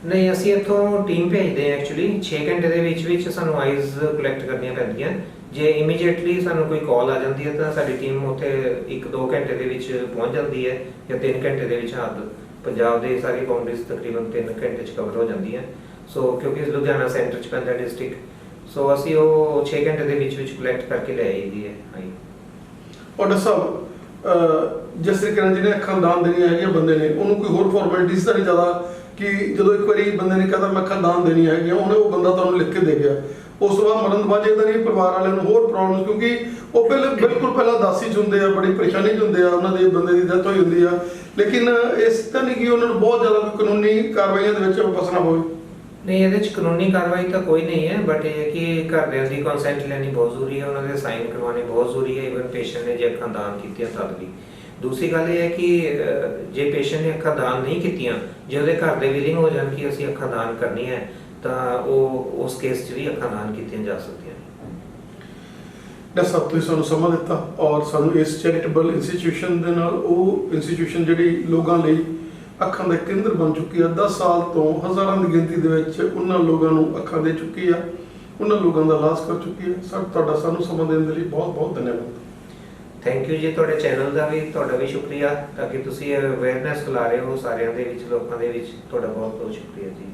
ਨਹੀਂ, ਅਸੀਂ ਇੱਥੋਂ ਟੀਮ ਭੇਜਦੇ ਹਾਂ। ਐਕਚੁਅਲੀ 6 ਘੰਟੇ ਦੇ ਵਿੱਚ ਸਾਨੂੰ ਆਈਜ਼ ਕਲੈਕਟ ਕਰਨੀਆਂ ਪੈਂਦੀਆਂ। ਜੇ ਇਮੀਡੀਏਟਲੀ ਸਾਨੂੰ ਕੋਈ ਕਾਲ ਆ ਜਾਂਦੀ ਹੈ ਤਾਂ ਸਾਡੀ ਟੀਮ ਉੱਥੇ 1-2 ਘੰਟੇ ਦੇ ਵਿੱਚ ਪਹੁੰਚ ਜਾਂਦੀ ਹੈ, ਜਾਂ 3 ਘੰਟੇ ਦੇ ਵਿੱਚ। ਹੱਦ ਪੰਜਾਬ ਦੇ ਸਾਰੀ ਬਾਉਂਡਰੀਜ਼ ਤਕਰੀਬਨ 3 ਘੰਟੇ 'ਚ ਕਵਰ ਹੋ ਜਾਂਦੀਆਂ। ਸੋ ਕਿਉਂਕਿ ਲੁਧਿਆਣਾ ਸੈਂਟਰ 'ਚ ਪੈਂਦਾ ਡਿਸਟ੍ਰਿਕਟ, ਸੋ ਅਸੀਂ ਉਹ 6 ਘੰਟੇ ਦੇ ਵਿੱਚ ਕਲੈਕਟ ਕਰਕੇ ਲੈ ਆਈਦੀ ਹੈ ਆਈ। ਔਰ ਡਾਕਟਰ ਸਾਹਿਬ, ਜਿਸ ਤਰੀਕੇ ਨਾਲ ਜਿਹਨੇ ਅੱਖਾਂ ਦਾਨ ਦੇਣੀਆਂ ਹੈਗੀਆਂ ਬੰਦੇ ਨੇ, ਉਹਨੂੰ ਕੋਈ ਹੋਰ ਫਾਰਮੈਲਿਟੀਜ਼ ਤਾਂ ਨਹੀਂ ਜ਼ਿਆਦਾ ਕਿ ਜਦੋਂ ਇੱਕ ਵਾਰੀ ਬੰਦੇ ਨੇ ਕਹਿੰਦਾ ਮੈਂ ਅੱਖਾਂ ਦਾਨ ਦੇਣੀਆਂ ਹੈਗੀਆਂ, ਉਹਨੇ ਉਹ ਬੰਦਾ ਤੁਹਾਨੂੰ ਲਿਖ ਕੇ ਦੇ ਗਿਆ, ਉਸ ਤੋਂ ਬਾਅਦ ਮਰਨ ਤੋਂ ਬਾਅਦ ਇਹ ਤਾਂ ਨਹੀਂ ਪਰਿਵਾਰ ਵਾਲਿਆਂ ਨੂੰ ਹੋਰ ਪ੍ਰੋਬਲਮ, ਕਿਉਂਕਿ ਉਹ ਬਿਲਕੁਲ ਪਹਿਲਾਂ ਦਾਸੀ 'ਚ ਹੁੰਦੇ ਆ, ਬੜੀ ਪਰੇਸ਼ਾਨੀ 'ਚ ਹੁੰਦੇ ਆ, ਉਹਨਾਂ ਦੇ ਬੰਦੇ ਦੀ ਡੈਥ ਹੋਈ ਹੁੰਦੀ ਆ, ਲੇਕਿਨ ਇਸ ਤਾਂ ਨਹੀਂ ਕਿ ਉਹਨਾਂ ਨੂੰ ਬਹੁਤ ਜ਼ਿਆਦਾ ਕਾਨੂੰਨੀ ਕਾਰਵਾਈਆਂ ਦੇ ਵਿੱਚ ਫਸਣਾ ਹੋਵੇ? ਨਹੀਂ, ਇਹਦੇ 'ਚ ਕਾਨੂੰਨੀ ਕਾਰਵਾਈ ਤਾਂ ਕੋਈ ਨਹੀਂ ਹੈ, ਬਟ ਇਹ ਕਿ ਘਰਦਿਆਂ ਦੀ ਕੰਸੈਂਟ ਲੈਣੀ ਬਹੁਤ ਜ਼ਰੂਰੀ ਹੈ, ਉਹਨਾਂ ਦੇ ਸਾਈਨ ਕਰਵਾਉਣੇ ਬਹੁਤ ਜ਼ਰੂਰੀ ਹੈ, ਇਵਨ ਪੇਸ਼ੈਂਟ ਨੇ ਜੇ ਅੱਖਾਂ ਦਾਨ ਕੀਤੀਆਂ ਤਦ ਵੀ। ਦੂਸਰੀ ਗੱਲ ਇਹ ਹੈ ਕਿ ਜੇ ਪੇਸ਼ੈਂਟ ਨੇ ਅੱਖਾਂ ਦਾਨ ਨਹੀਂ ਕੀਤੀਆਂ, ਜੇ ਉਹਦੇ ਘਰ ਦੇ ਵਿਲਿੰਗ ਹੋ ਜਾਣ ਕਿ ਅਸੀਂ ਅੱਖਾਂ ਦਾਨ ਕਰਨੀ ਹੈ, ਤਾਂ ਉਹ ਉਸ ਕੇਸ 'ਚ ਵੀ ਅੱਖਾਂ ਦਾਨ ਕੀਤੀਆਂ ਜਾ ਸਕਦੀਆਂ ਨੇ। ਡਾਕਟਰ ਸਾਹਿਬ, ਤੁਸੀਂ ਸਾਨੂੰ ਸਮਾਂ ਦਿੱਤਾ ਔਰ ਸਾਨੂੰ ਇਸ ਚੈਰੀਟੇਬਲ ਇੰਸਟੀਚਿਊਸ਼ਨ ਦੇ ਨਾਲ, ਉਹ ਇੰਸਟੀਚਿਊਸ਼ਨ ਜਿਹੜੀ ਲੋਕਾਂ ਲਈ ਅੱਖਾਂ ਦਾ ਕੇਂਦਰ ਬਣ ਚੁੱਕੀ ਆ, 10 ਸਾਲ ਤੋਂ ਹਜ਼ਾਰਾਂ ਦੀ ਗਿਣਤੀ ਦੇ ਵਿੱਚ ਉਹਨਾਂ ਲੋਕਾਂ ਨੂੰ ਅੱਖਾਂ ਦੇ ਚੁੱਕੀ ਆ, ਉਹਨਾਂ ਲੋਕਾਂ ਦਾ ਇਲਾਜ ਕਰ ਚੁੱਕੀ ਹੈ। ਸਰ, ਤੁਹਾਡਾ ਸਾਨੂੰ ਸਮਾਂ ਦੇਣ ਦੇ ਲਈ ਬਹੁਤ ਬਹੁਤ ਧੰਨਵਾਦ। ਥੈਂਕ ਯੂ ਜੀ। ਤੁਹਾਡੇ ਚੈਨਲ ਦਾ ਵੀ, ਤੁਹਾਡਾ ਵੀ ਸ਼ੁਕਰੀਆ, ਤਾਂ ਕਿ ਤੁਸੀਂ ਅਵੇਅਰਨੈਸ ਫੈਲਾ ਰਹੇ ਹੋ ਸਾਰਿਆਂ ਦੇ ਵਿੱਚ, ਲੋਕਾਂ ਦੇ ਵਿੱਚ। ਤੁਹਾਡਾ ਬਹੁਤ ਬਹੁਤ ਸ਼ੁਕਰੀਆ ਜੀ।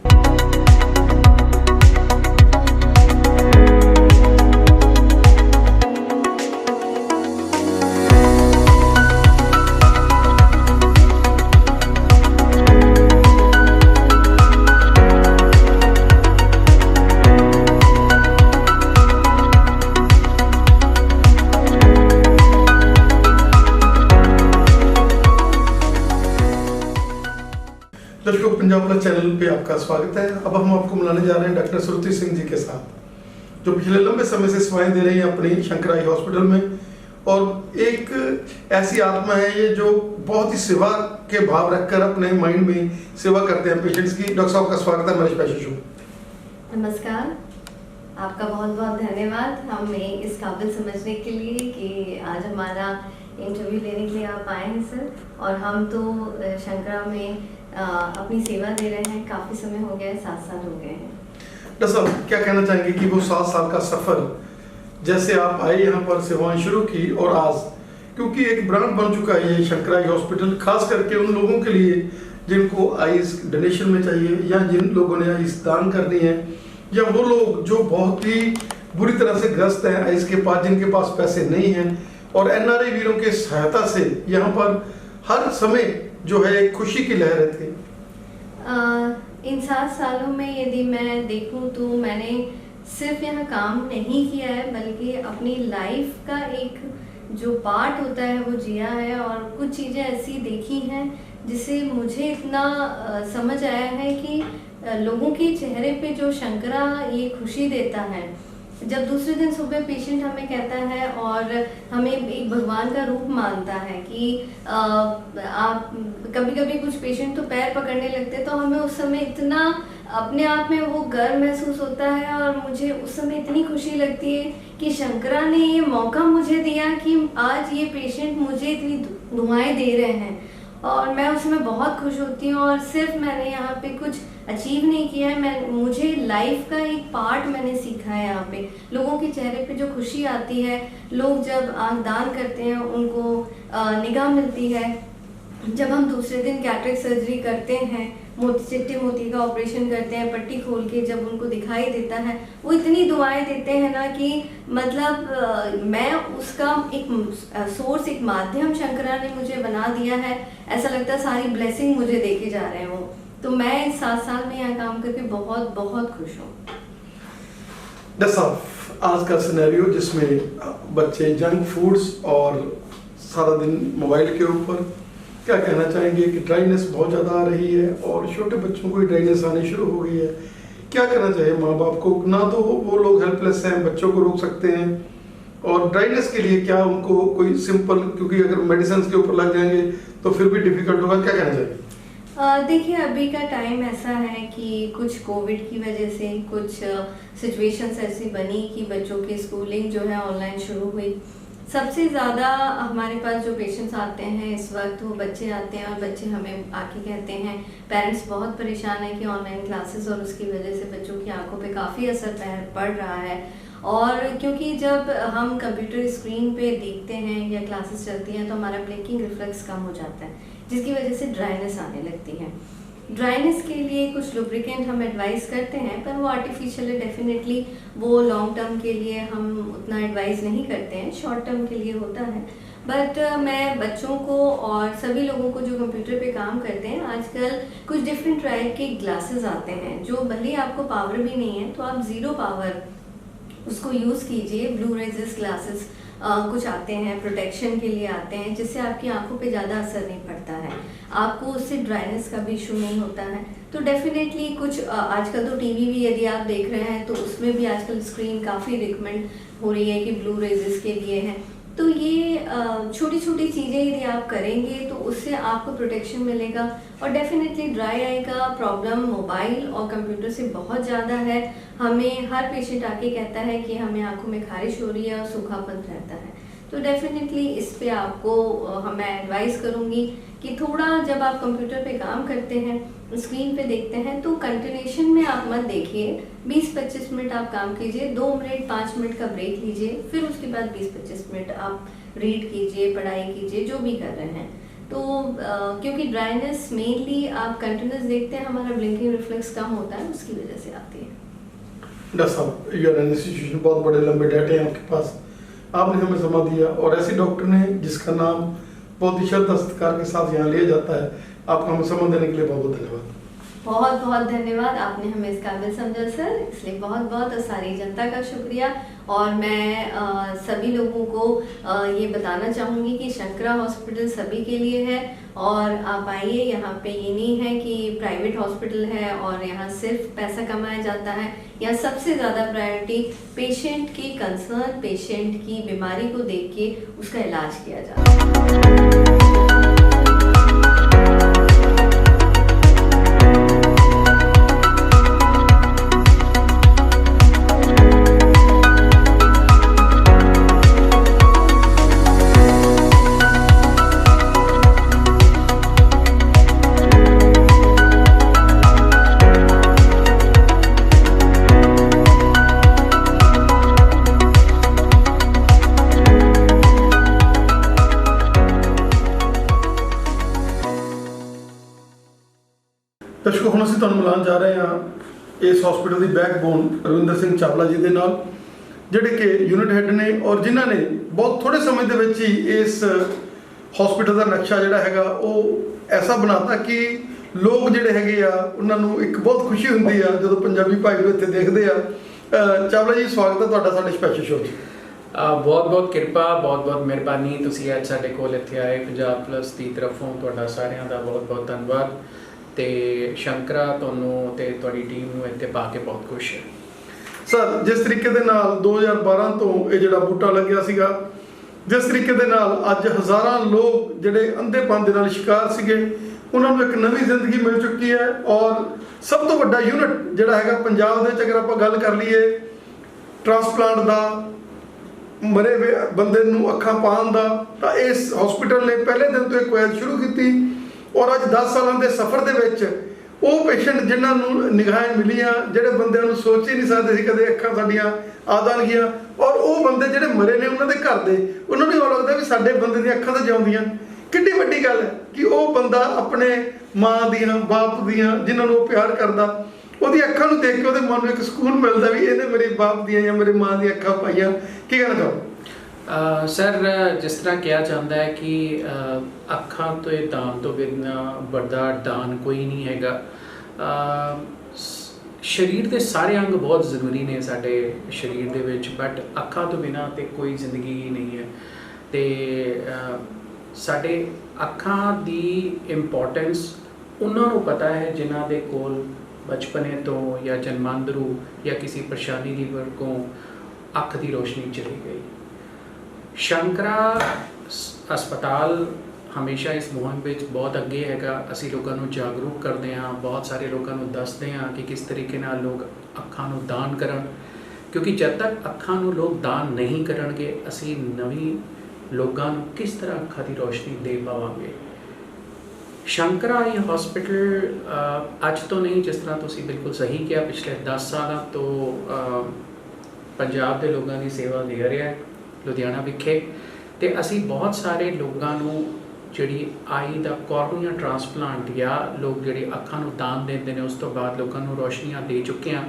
पंजाब प्लस चैनल पे आपका स्वागत है। अब हम आपको मिलाने जा रहे हैं डॉक्टर श्रुति सिंह जी के साथ, जो पिछले लंबे समय से सेवाएं दे रही हैं अपनी शंकर आई हॉस्पिटल में, और एक ऐसी आत्मा है ये जो बहुत ही सेवा के भाव रखकर अपने माइंड में सेवा करते हैं पेशेंट्स की। डॉक्टर साहब का स्वागत है हमारे स्पेशल शो। नमस्कार, आपका बहुत बहुत धन्यवाद हमें इस काबिल समझने के लिए कि आज हमारा इंटरव्यू लेने के लिए आप आए हैं सर। और हम तो शंकरा में अपनी सेवा दे रहे हैं, काफ़ी समय हो गया है, 7 साल हो गए हैं। डॉक्टर साहब क्या कहना चाहेंगे कि वो 7 साल का सफर, जैसे आप आए यहाँ पर सेवाएं शुरू की और आज, क्योंकि एक ब्रांड बन चुका है ये शंकर आई हॉस्पिटल, खास करके उन लोगों के लिए जिनको आइस डोनेशन में चाहिए, या जिन लोगों ने आइस दान करनी है, या वो लोग जो बहुत ही बुरी तरह से ग्रस्त हैं आइस के पास, जिनके पास पैसे नहीं हैं, और एनआरआई वीरों के सहायता से यहाँ पर हर समय जो है एक खुशी की लहर थी। इन 7 सालों में यदि मैं देखूं तो मैंने सिर्फ यहाँ काम नहीं किया है, बल्कि अपनी लाइफ का एक जो पार्ट होता है वो जिया है, और कुछ चीज़ें ऐसी देखी हैं जिससे मुझे इतना समझ आया है कि लोगों के चेहरे पे जो शंकरा ये खुशी देता है, जब दूसरे दिन सुबह पेशेंट हमें कहता है और हमें एक भगवान का रूप मानता है कि आप कभी कभी कुछ पेशेंट तो पैर पकड़ने लगते हैं, तो हमें उस समय इतना अपने आप में वो गर्व महसूस होता है, और मुझे उस समय इतनी खुशी लगती है कि शंकरा ने ये मौका मुझे दिया कि आज ये पेशेंट मुझे इतनी दुआएं दे रहे हैं, और मैं उसमें बहुत खुश होती हूँ। और सिर्फ मैंने यहाँ पे कुछ अचीव नहीं किया है, मुझे लाइफ का एक पार्ट मैंने सीखा है। यहाँ पे लोगों के चेहरे पे जो खुशी आती है, लोग जब आँख दान करते हैं उनको निगाह मिलती है, जब हम दूसरे दिन कैटरेक्ट सर्जरी करते हैं, चिट्टे मोती का ऑपरेशन करते हैं, पट्टी खोल के जब उनको दिखाई देता है, वो इतनी दुआएं देते हैं ना कि मतलब मैं उसका एक सोर्स, एक माध्यम शंकरा ने मुझे बना दिया है। ऐसा लगता है सारी ब्लेसिंग मुझे देके जा रहे हो। तो मैं इस 7 साल में यहाँ काम करके बहुत बहुत खुश हूँ। डॉक्टर साहब, आज का सिनेरियो जिसमें बच्चे जंक फूड्स और सारा दिन मोबाइल के ऊपर, क्या कहना चाहेंगे कि ड्राइनेस बहुत ज़्यादा आ रही है और छोटे बच्चों को ड्राइनेस आनी शुरू हो गई है, क्या करना चाहिए माँ बाप को? ना तो वो लोग हेल्पलेस हैं, बच्चों को रोक सकते हैं, और ड्राइनेस के लिए क्या उनको कोई सिंपल, क्योंकि अगर मेडिसिन के ऊपर लग जाएंगे तो फिर भी डिफिकल्ट होगा, क्या कहना चाहिए? देखिए, अभी का टाइम ऐसा है कि कुछ कोविड की वजह से कुछ सिचुएशंस ऐसी बनी कि बच्चों की स्कूलिंग जो है ऑनलाइन शुरू हुई। सबसे ज़्यादा हमारे पास जो पेशेंट्स आते हैं इस वक्त, वो बच्चे आते हैं, और बच्चे हमें आके कहते हैं, पेरेंट्स बहुत परेशान है कि ऑनलाइन क्लासेस और उसकी वजह से बच्चों की आंखों पे काफ़ी असर पड़ रहा है। और क्योंकि जब हम कंप्यूटर स्क्रीन पे देखते हैं या क्लासेस चलती हैं तो हमारा ब्लिंकिंग रिफ्लेक्स कम हो जाता है, जिसकी वजह से ड्राइनेस आने लगती है। ड्राइनेस के लिए कुछ लुब्रिकेंट हम एडवाइस करते हैं, पर वो आर्टिफिशियल है, डेफिनेटली वो लॉन्ग टर्म के लिए हम उतना एडवाइस नहीं करते हैं, शॉर्ट टर्म के लिए होता है। बट मैं बच्चों को और सभी लोगों को जो कंप्यूटर पे काम करते हैं, आजकल कुछ डिफरेंट टाइप के ग्लासेस आते हैं जो भले आपको पावर भी नहीं है तो आप 0 पावर उसको यूज़ कीजिए। ब्लू रेजिस ग्लासेस कुछ आते हैं, प्रोटेक्शन के लिए आते हैं, जिससे आपकी आंखों पे ज़्यादा असर नहीं पड़ता है, आपको उससे ड्राइनेस का भी इशू नहीं होता है। तो डेफिनेटली कुछ आजकल तो टीवी भी यदि आप देख रहे हैं तो उसमें भी आजकल स्क्रीन काफ़ी रिकमेंड हो रही है कि ब्लू रेजिस के लिए है। तो ये छोटी छोटी चीज़ें यदि आप करेंगे तो उससे आपको प्रोटेक्शन मिलेगा। और डेफिनेटली ड्राई आई का प्रॉब्लम मोबाइल और कंप्यूटर से बहुत ज़्यादा है। हमें हर पेशेंट आके कहता है कि हमें आंखों में खारिश हो रही है और सूखापन रहता है। तो डेफिनेटली इस पे आपको मैं एडवाइस करूँगी कि थोड़ा जब आप कंप्यूटर पे काम करते हैं, स्क्रीन पे देखते हैं, तो कंटिन्यूशन में आप मत देखिए। 20-25 मिनट आप काम कीजिए, 2 मिनट 5 मिनट का ब्रेक लीजिए, फिर उसके बाद 20-25 मिनट आप रीड कीजिए, पढ़ाई कीजिए, जो भी कर रहे हैं। तो क्योंकि ड्राइनेस मेनली आप कंटिन्यूस देखते हैं, हमारा ब्लिंकिंग रिफ्लेक्स कम होता है, उसकी वजह से आती है। डॉक्टर साहब, यू आर इंस्टीट्यूशन, बहुत बड़े लंबे डाटे हैं आपके पास, आपने हमें समा दिया, और ऐसे डॉक्टर ने जिसका नाम बहुत ही श्रद्धा सत्कार के साथ यहाँ लिया जाता है, आपका हमें समय देने के लिए बहुत बहुत धन्यवाद। बहुत बहुत धन्यवाद, आपने हमें इस काबिल समझा सर, इसलिए बहुत बहुत सारी जनता का शुक्रिया। और मैं सभी लोगों को ये बताना चाहूँगी कि शंकरा हॉस्पिटल सभी के लिए है, और आप आइए। यहाँ पे ये नहीं है कि प्राइवेट हॉस्पिटल है और यहाँ सिर्फ पैसा कमाया जाता है। यहाँ सबसे ज़्यादा प्रायोरिटी पेशेंट की कंसर्न, पेशेंट की बीमारी को देख के उसका इलाज किया जाता है। ਦਰਸ਼ਕੋ, ਹੁਣ ਅਸੀਂ ਤੁਹਾਨੂੰ ਮਿਲਾਉਣ ਜਾ ਰਹੇ ਹਾਂ ਇਸ ਹਸਪੀਟਲ ਦੀ ਬੈਕਬੋਨ ਰਵਿੰਦਰ ਸਿੰਘ ਚਾਵਲਾ ਜੀ ਦੇ ਨਾਲ, ਜਿਹੜੇ ਕਿ ਯੂਨਿਟ ਹੈੱਡ ਨੇ ਔਰ ਜਿਨ੍ਹਾਂ ਨੇ ਬਹੁਤ ਥੋੜੇ ਸਮੇਂ ਦੇ ਵਿੱਚ ਹੀ ਇਸ ਹਸਪੀਟਲ ਦਾ ਨਕਸ਼ਾ ਜਿਹੜਾ ਹੈਗਾ ਉਹ ਐਸਾ ਬਣਾਤਾ ਕਿ ਲੋਕ ਜਿਹੜੇ ਹੈਗੇ ਆ ਉਹਨਾਂ ਨੂੰ ਇੱਕ ਬਹੁਤ ਖੁਸ਼ੀ ਹੁੰਦੀ ਆ ਜਦੋਂ ਪੰਜਾਬੀ ਭਾਈ ਨੂੰ ਇੱਥੇ ਦੇਖਦੇ ਆ। ਚਾਵਲਾ ਜੀ, ਸਵਾਗਤ ਹੈ ਤੁਹਾਡਾ ਸਾਡੇ ਸਪੈਸ਼ਲ ਸ਼ੋਅ 'ਚ। ਬਹੁਤ ਬਹੁਤ ਕਿਰਪਾ, ਬਹੁਤ ਬਹੁਤ ਮਿਹਰਬਾਨੀ, ਤੁਸੀਂ ਅੱਜ ਸਾਡੇ ਕੋਲ ਇੱਥੇ ਆਏ। ਪੰਜਾਬ ਪਲੱਸ ਦੀ ਤਰਫੋਂ ਤੁਹਾਡਾ ਸਾਰਿਆਂ ਦਾ ਬਹੁਤ ਬਹੁਤ ਧੰਨਵਾਦ। ਤੇ ਸ਼ੰਕਰਾ ਤੁਹਾਨੂੰ ਤੇ ਤੁਹਾਡੀ ਟੀਮ ਨੂੰ ਇੱਥੇ ਪਾ ਕੇ ਬਹੁਤ ਖੁਸ਼ ਹੈ। ਸਰ, ਜਿਸ ਤਰੀਕੇ ਦੇ ਨਾਲ 2012 ਤੋਂ ਇਹ ਜਿਹੜਾ ਬੂਟਾ ਲੱਗਿਆ ਸੀਗਾ, ਜਿਸ ਤਰੀਕੇ ਦੇ ਨਾਲ ਅੱਜ ਹਜ਼ਾਰਾਂ ਲੋਕ ਜਿਹੜੇ ਅੰਧੇਪਨ ਦੇ ਨਾਲ ਸ਼ਿਕਾਰ ਸੀਗੇ, ਉਹਨਾਂ ਨੂੰ ਇੱਕ ਨਵੀਂ ਜ਼ਿੰਦਗੀ ਮਿਲ ਚੁੱਕੀ ਹੈ। ਔਰ ਸਭ ਤੋਂ ਵੱਡਾ ਯੂਨਿਟ ਜਿਹੜਾ ਹੈਗਾ ਪੰਜਾਬ ਦੇ ਵਿੱਚ, ਅਗਰ ਆਪਾਂ ਗੱਲ ਕਰ ਲਈਏ ਟ੍ਰਾਂਸਪਲਾਂਟ ਦਾ, ਮਰੇ ਹੋਏ ਬੰਦੇ ਨੂੰ ਅੱਖਾਂ ਪਾਉਣ ਦਾ, ਤਾਂ ਇਸ ਹਸਪੀਟਲ ਨੇ ਪਹਿਲੇ ਦਿਨ ਤੋਂ ਇਹ ਕੁਐਦ ਸ਼ੁਰੂ ਕੀਤੀ। ਔਰ ਅੱਜ 10 ਸਾਲਾਂ ਦੇ ਸਫ਼ਰ ਦੇ ਵਿੱਚ ਉਹ ਪੇਸ਼ੈਂਟ ਜਿਨ੍ਹਾਂ ਨੂੰ ਨਿਗਾਹਾਂ ਮਿਲੀਆਂ, ਜਿਹੜੇ ਬੰਦਿਆਂ ਨੂੰ ਸੋਚ ਹੀ ਨਹੀਂ ਸਕਦੇ ਸੀ ਕਦੇ ਅੱਖਾਂ ਸਾਡੀਆਂ ਆ ਜਾਣਗੀਆਂ, ਔਰ ਉਹ ਬੰਦੇ ਜਿਹੜੇ ਮਰੇ ਨੇ ਉਹਨਾਂ ਦੇ ਘਰ ਦੇ, ਉਹਨਾਂ ਨੂੰ ਇਹ ਲੱਗਦਾ ਵੀ ਸਾਡੇ ਬੰਦੇ ਦੀਆਂ ਅੱਖਾਂ ਤਾਂ ਜਿਉਂਦੀਆਂ। ਕਿੰਨੀ ਵੱਡੀ ਗੱਲ ਹੈ ਕਿ ਉਹ ਬੰਦਾ ਆਪਣੇ ਮਾਂ ਦੀਆਂ, ਬਾਪ ਦੀਆਂ, ਜਿਨ੍ਹਾਂ ਨੂੰ ਉਹ ਪਿਆਰ ਕਰਦਾ, ਉਹਦੀ ਅੱਖਾਂ ਨੂੰ ਦੇਖ ਕੇ ਉਹਦੇ ਮਨ ਨੂੰ ਇੱਕ ਸਕੂਨ ਮਿਲਦਾ ਵੀ ਇਹਨੇ ਮੇਰੇ ਬਾਪ ਦੀਆਂ ਜਾਂ ਮੇਰੇ ਮਾਂ ਦੀਆਂ ਅੱਖਾਂ ਪਾਈਆਂ। ਕੀ ਕਹਿਣਾ ਚਾਹੋ? ਸਰ, ਜਿਸ ਤਰ੍ਹਾਂ ਕਿਹਾ ਜਾਂਦਾ ਹੈ ਕਿ ਅੱਖਾਂ ਤੋਂ ਦਾਨ ਤੋਂ ਬਿਨਾਂ ਵੱਡਾ ਦਾਨ ਕੋਈ ਨਹੀਂ ਹੈਗਾ। ਸਰੀਰ ਦੇ ਸਾਰੇ ਅੰਗ ਬਹੁਤ ਜ਼ਰੂਰੀ ਨੇ ਸਾਡੇ ਸਰੀਰ ਦੇ ਵਿੱਚ, ਬਟ ਅੱਖਾਂ ਤੋਂ ਬਿਨਾਂ ਤੇ ਕੋਈ ਜ਼ਿੰਦਗੀ ਹੀ ਨਹੀਂ ਹੈ। ਤੇ ਸਾਡੇ ਅੱਖਾਂ ਦੀ ਇੰਪੋਰਟੈਂਸ ਉਹਨਾਂ ਨੂੰ ਪਤਾ ਹੈ ਜਿਨ੍ਹਾਂ ਦੇ ਕੋਲ ਬਚਪਨੇ ਤੋਂ ਜਾਂ ਜਨਮਾਂਦਰੂ ਜਾਂ ਕਿਸੇ ਪਰੇਸ਼ਾਨੀ ਦੀ ਵਜ੍ਹਾ ਅੱਖ ਦੀ ਰੋਸ਼ਨੀ ਚਲੀ ਗਈ। ਸ਼ੰਕਰਾ ਹਸਪਤਾਲ ਹਮੇਸ਼ਾ ਇਸ ਮੁਹਿੰਮ ਵਿੱਚ ਬਹੁਤ ਅੱਗੇ ਹੈਗਾ। ਅਸੀਂ ਲੋਕਾਂ ਨੂੰ ਜਾਗਰੂਕ ਕਰਦੇ ਹਾਂ, ਬਹੁਤ ਸਾਰੇ ਲੋਕਾਂ ਨੂੰ ਦੱਸਦੇ ਹਾਂ ਕਿ ਕਿਸ ਤਰੀਕੇ ਨਾਲ ਲੋਕ ਅੱਖਾਂ ਨੂੰ ਦਾਨ ਕਰਨ, ਕਿਉਂਕਿ ਜਦ ਤੱਕ ਅੱਖਾਂ ਨੂੰ ਲੋਕ ਦਾਨ ਨਹੀਂ ਕਰਨਗੇ, ਅਸੀਂ ਨਵੀਂ ਲੋਕਾਂ ਨੂੰ ਕਿਸ ਤਰ੍ਹਾਂ ਅੱਖਾਂ ਦੀ ਰੋਸ਼ਨੀ ਦੇ ਪਾਵਾਂਗੇ। ਸ਼ੰਕਰਾ ਇਹ ਹਸਪੀਟਲ ਅੱਜ ਤੋਂ ਨਹੀਂ, ਜਿਸ ਤਰ੍ਹਾਂ ਤੁਸੀਂ ਬਿਲਕੁਲ ਸਹੀ ਕਿਹਾ, ਪਿਛਲੇ 10 ਸਾਲਾਂ ਤੋਂ ਪੰਜਾਬ ਦੇ ਲੋਕਾਂ ਦੀ ਸੇਵਾ ਦੇ ਰਿਹਾ ਹੈ ਲੁਧਿਆਣਾ ਵਿਖੇ। ਤੇ ਅਸੀਂ ਬਹੁਤ ਸਾਰੇ ਲੋਕਾਂ ਨੂੰ ਜਿਹੜੀ ਆਈ ਦਾ ਕੋਰਨੀਆ ਟ੍ਰਾਂਸਪਲਾਂਟ ਜਾਂ ਲੋਕ ਜਿਹੜੇ ਅੱਖਾਂ ਨੂੰ ਦਾਨ ਦਿੰਦੇ ਨੇ, ਉਸ ਤੋਂ ਬਾਅਦ ਲੋਕਾਂ ਨੂੰ ਰੋਸ਼ਨੀਆਂ ਦੇ ਚੁੱਕੇ ਹਾਂ।